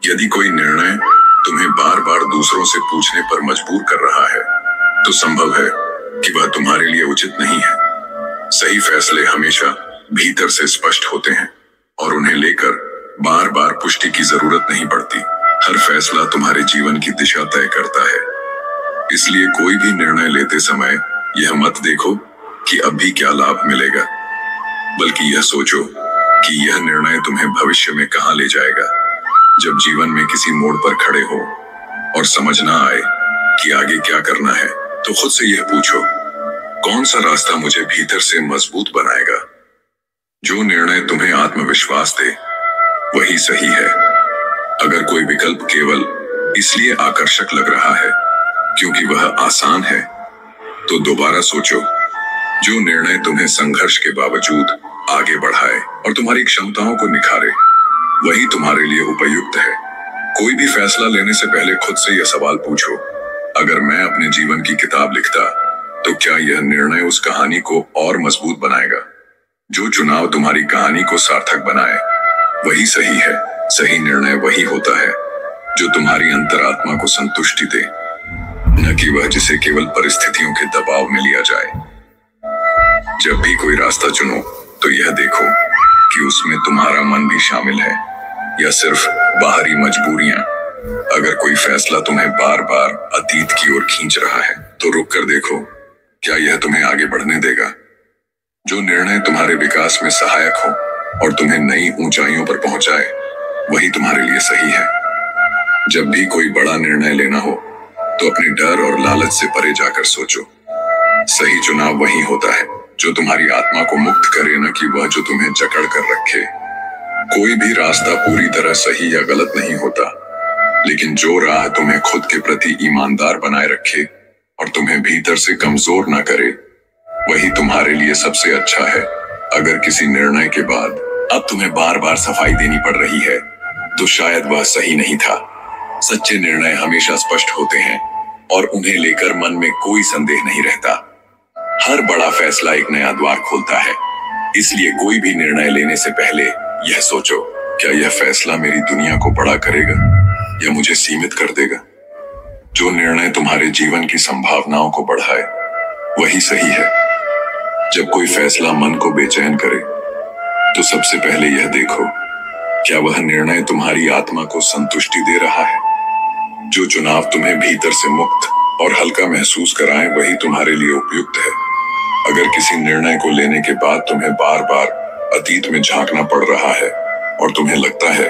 यदि कोई निर्णय तुम्हें बार बार दूसरों से पूछने पर मजबूर कर रहा है तो संभव है कि वह तुम्हारे लिए उचित नहीं है। सही फैसले हमेशा भीतर से स्पष्ट होते हैं और उन्हें लेकर बार बार पुष्टि की जरूरत नहीं पड़ती। हर फैसला तुम्हारे जीवन की दिशा तय करता है, इसलिए कोई भी निर्णय लेते समय यह मत देखो कि अब भी क्या लाभ मिलेगा, बल्कि यह सोचो कि यह निर्णय तुम्हें भविष्य में कहां ले जाएगा। जब जीवन में किसी मोड़ पर खड़े हो और समझ ना आए कि आगे क्या करना है तो खुद से यह पूछो, कौन सा रास्ता मुझे भीतर से मजबूत बनाएगा? जो निर्णय तुम्हें आत्मविश्वास दे वही सही है। अगर कोई विकल्प केवल इसलिए आकर्षक लग रहा है क्योंकि वह आसान है तो दोबारा सोचो। जो निर्णय तुम्हें संघर्ष के बावजूद आगे बढ़ाए और तुम्हारी क्षमताओं को निखारे वही तुम्हारे लिए उपयुक्त है। कोई भी फैसला लेने से पहले खुद से यह सवाल पूछो, अगर मैं अपने जीवन की किताब लिखता तो क्या यह निर्णय उस कहानी को और मजबूत बनाएगा? जो चुनाव तुम्हारी कहानी को सार्थक बनाए वही सही है। सही निर्णय वही होता है जो तुम्हारी अंतरात्मा को संतुष्टि दे, न कि वह जिसे केवल परिस्थितियों के दबाव में लिया जाए। जब भी कोई रास्ता चुनो तो यह देखो कि उसमें तुम्हारा मन भी शामिल है या सिर्फ बाहरी मजबूरियां। अगर कोई फैसला तुम्हें बार बार अतीत की ओर खींच रहा है तो रुक कर देखो, क्या यह तुम्हें आगे बढ़ने देगा? जो निर्णय तुम्हारे विकास में सहायक हो और तुम्हें नई ऊंचाइयों पर पहुंचाए, वही तुम्हारे लिए सही है। जब भी कोई बड़ा निर्णय लेना हो तो अपने डर और लालच से परे जाकर सोचो। सही चुनाव वही होता है जो तुम्हारी आत्मा को मुक्त करे, न कि वह जो तुम्हें जकड़ कर रखे। कोई भी रास्ता पूरी तरह सही या गलत नहीं होता, लेकिन जो राह तुम्हें खुद के प्रति ईमानदार बनाए रखे और तुम्हें भीतर से कमजोर ना करे, वही तुम्हारे लिए सबसे अच्छा है। अगर किसी निर्णय के बाद अब तुम्हें बार बार सफाई देनी पड़ रही है, तो शायद वह सही नहीं था। सच्चे निर्णय हमेशा स्पष्ट होते हैं और उन्हें लेकर मन में कोई संदेह नहीं रहता। हर बड़ा फैसला एक नया द्वार खोलता है, इसलिए कोई भी निर्णय लेने से पहले यह सोचो, क्या यह फैसला मेरी दुनिया को बड़ा करेगा या मुझे सीमित कर देगा? जो निर्णय तुम्हारे जीवन की संभावनाओं को बढ़ाए, वही सही है। जब कोई फैसला मन को बेचैन करे, तो सबसे पहले यह देखो, क्या वह निर्णय तुम्हारी आत्मा को संतुष्टि दे रहा है? जो चुनाव तुम्हें भीतर से मुक्त और हल्का महसूस कराए, वही तुम्हारे लिए उपयुक्त है। अगर किसी निर्णय को लेने के बाद तुम्हें बार बार अतीत में झांकना पड़ रहा है और तुम्हें लगता है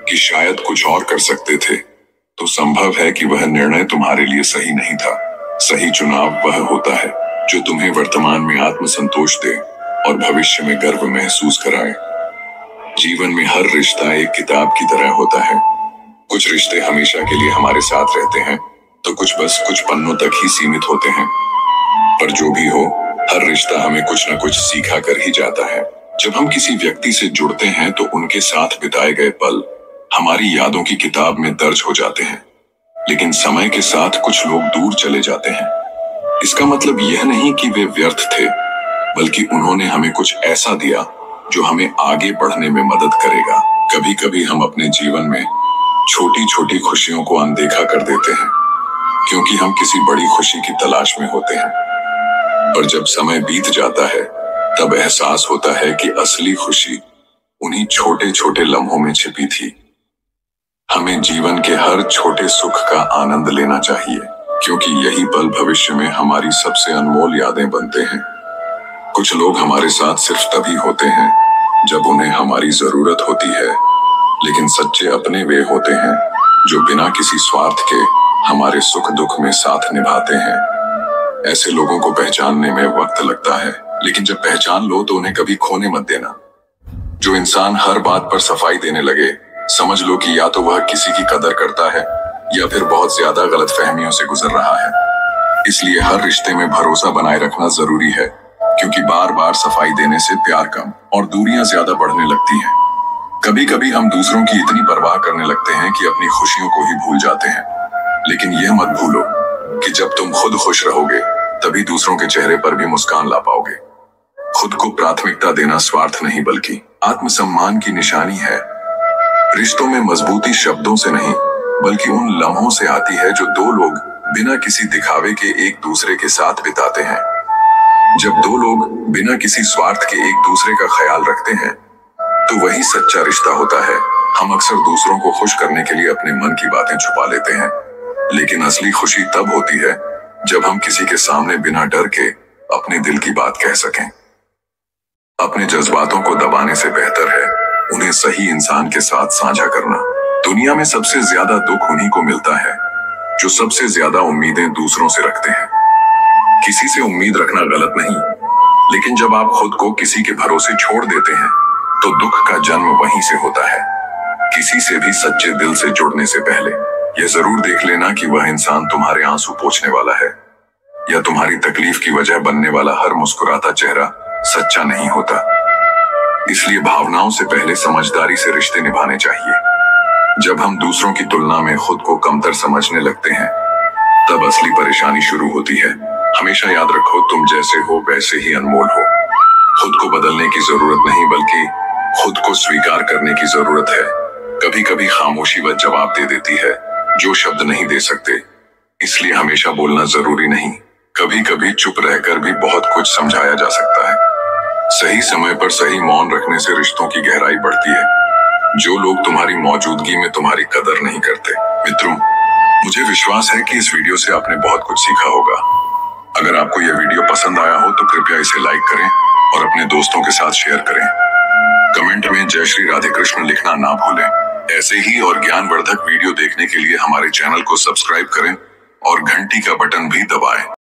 कि शायद कुछ और कर सकते थे, तो संभव है कि वह निर्णय तुम्हारे लिए सही नहीं था। सही चुनाव वह होता है जो तुम्हें वर्तमान में आत्मसंतोष दे और भविष्य में गर्व महसूस कराए। जीवन में हर रिश्ता एक किताब की तरह होता है। कुछ रिश्ते हमेशा के लिए हमारे साथ रहते हैं, तो कुछ बस कुछ पन्नों तक ही सीमित होते हैं। पर जो भी हो, हर रिश्ता हमें कुछ न कुछ सिखा कर ही जाता है। जब हम किसी व्यक्ति से जुड़ते हैं, तो उनके साथ बिताए गए पल हमारी यादों की किताब में दर्ज हो जाते हैं। लेकिन समय के साथ कुछ लोग दूर चले जाते हैं। इसका मतलब यह नहीं कि वे व्यर्थ थे, बल्कि उन्होंने हमें कुछ ऐसा दिया जो हमें आगे बढ़ने में मदद करेगा। कभी कभी हम अपने जीवन में छोटी छोटी खुशियों को अनदेखा कर देते हैं, क्योंकि हम किसी बड़ी खुशी की तलाश में होते हैं। पर जब समय बीत जाता है, तब एहसास होता है कि असली खुशी उन्हीं छोटे छोटे लम्हों में छिपी थी। हमें जीवन के हर छोटे सुख का आनंद लेना चाहिए, क्योंकि यही पल भविष्य में हमारी सबसे अनमोल यादें बनते हैं। कुछ लोग हमारे साथ सिर्फ तभी होते हैं जब उन्हें हमारी जरूरत होती है, लेकिन सच्चे अपने वे होते हैं जो बिना किसी स्वार्थ के हमारे सुख दुख में साथ निभाते हैं। ऐसे लोगों को पहचानने में वक्त लगता है, लेकिन जब पहचान लो तो उन्हें कभी खोने मत देना। जो इंसान हर बात पर सफाई देने लगे, समझ लो कि या तो वह किसी की कदर करता है या फिर बहुत ज्यादा गलतफहमियों से गुजर रहा है। इसलिए हर रिश्ते में भरोसा बनाए रखना जरूरी है, क्योंकि बार बार सफाई देने से प्यार कम और दूरियां ज्यादा बढ़ने लगती हैं। कभी कभी हम दूसरों की इतनी परवाह करने लगते हैं कि अपनी खुशियों को ही भूल जाते हैं। लेकिन यह मत भूलो कि जब तुम खुद खुश रहोगे, तभी दूसरों के चेहरे पर भी मुस्कान ला पाओगे। खुद को प्राथमिकता देना स्वार्थ नहीं, बल्कि आत्मसम्मान की निशानी है। रिश्तों में मजबूती शब्दों से नहीं, बल्कि उन लम्हों से आती है जो दो लोग बिना किसी दिखावे के एक दूसरे के साथ बिताते हैं। जब दो लोग बिना किसी स्वार्थ के एक दूसरे का ख्याल रखते हैं, तो वही सच्चा रिश्ता होता है। हम अक्सर दूसरों को खुश करने के लिए अपने मन की बातें छुपा लेते हैं, लेकिन असली खुशी तब होती है जब हम किसी के सामने बिना डर के अपने दिल की बात कह सकें। अपने जज्बातों को दबाने से बेहतर है उन्हें सही इंसान के साथ साझा करना। दुनिया में सबसे ज्यादा दुख उन्हीं को मिलता है जो सबसे ज्यादा उम्मीदें दूसरों से रखते हैं। किसी से उम्मीद रखना गलत नहीं, लेकिन जब आप खुद को किसी के भरोसे छोड़ देते हैं, तो दुख का जन्म वहीं से होता है। किसी से भी सच्चे दिल से जुड़ने से पहले यह जरूर देख लेना कि वह इंसान तुम्हारे आंसू पोंछने वाला है, या तुम्हारी तकलीफ की वजह बनने वाला हर मुस्कुराता चेहरा सच्चा नहीं होता। इसलिए भावनाओं से पहले समझदारी से रिश्ते निभाने चाहिए। जब हम दूसरों की तुलना में खुद को कमतर समझने लगते हैं, तब असली परेशानी शुरू होती है। हमेशा याद रखो, तुम जैसे हो वैसे ही अनमोल हो। खुद को बदलने की जरूरत नहीं, बल्कि खुद को स्वीकार करने की जरूरत है। कभी कभी खामोशी वह जवाब दे देती है जो शब्द नहीं दे सकते, इसलिए हमेशा बोलना जरूरी नहीं। कभी कभी चुप रहकर भी बहुत कुछ समझाया जा सकता है। सही समय पर सही मौन रखने से रिश्तों की गहराई बढ़ती है। जो लोग तुम्हारी मौजूदगी में तुम्हारी कदर नहीं करते। मित्रों, मुझे विश्वास है कि इस वीडियो से आपने बहुत कुछ सीखा होगा। अगर आपको यह वीडियो पसंद आया हो तो कृपया इसे लाइक करें और अपने दोस्तों के साथ शेयर करें। कमेंट में जय श्री राधे कृष्ण लिखना ना भूलें। ऐसे ही और ज्ञानवर्धक वीडियो देखने के लिए हमारे चैनल को सब्सक्राइब करें और घंटी का बटन भी दबाएं।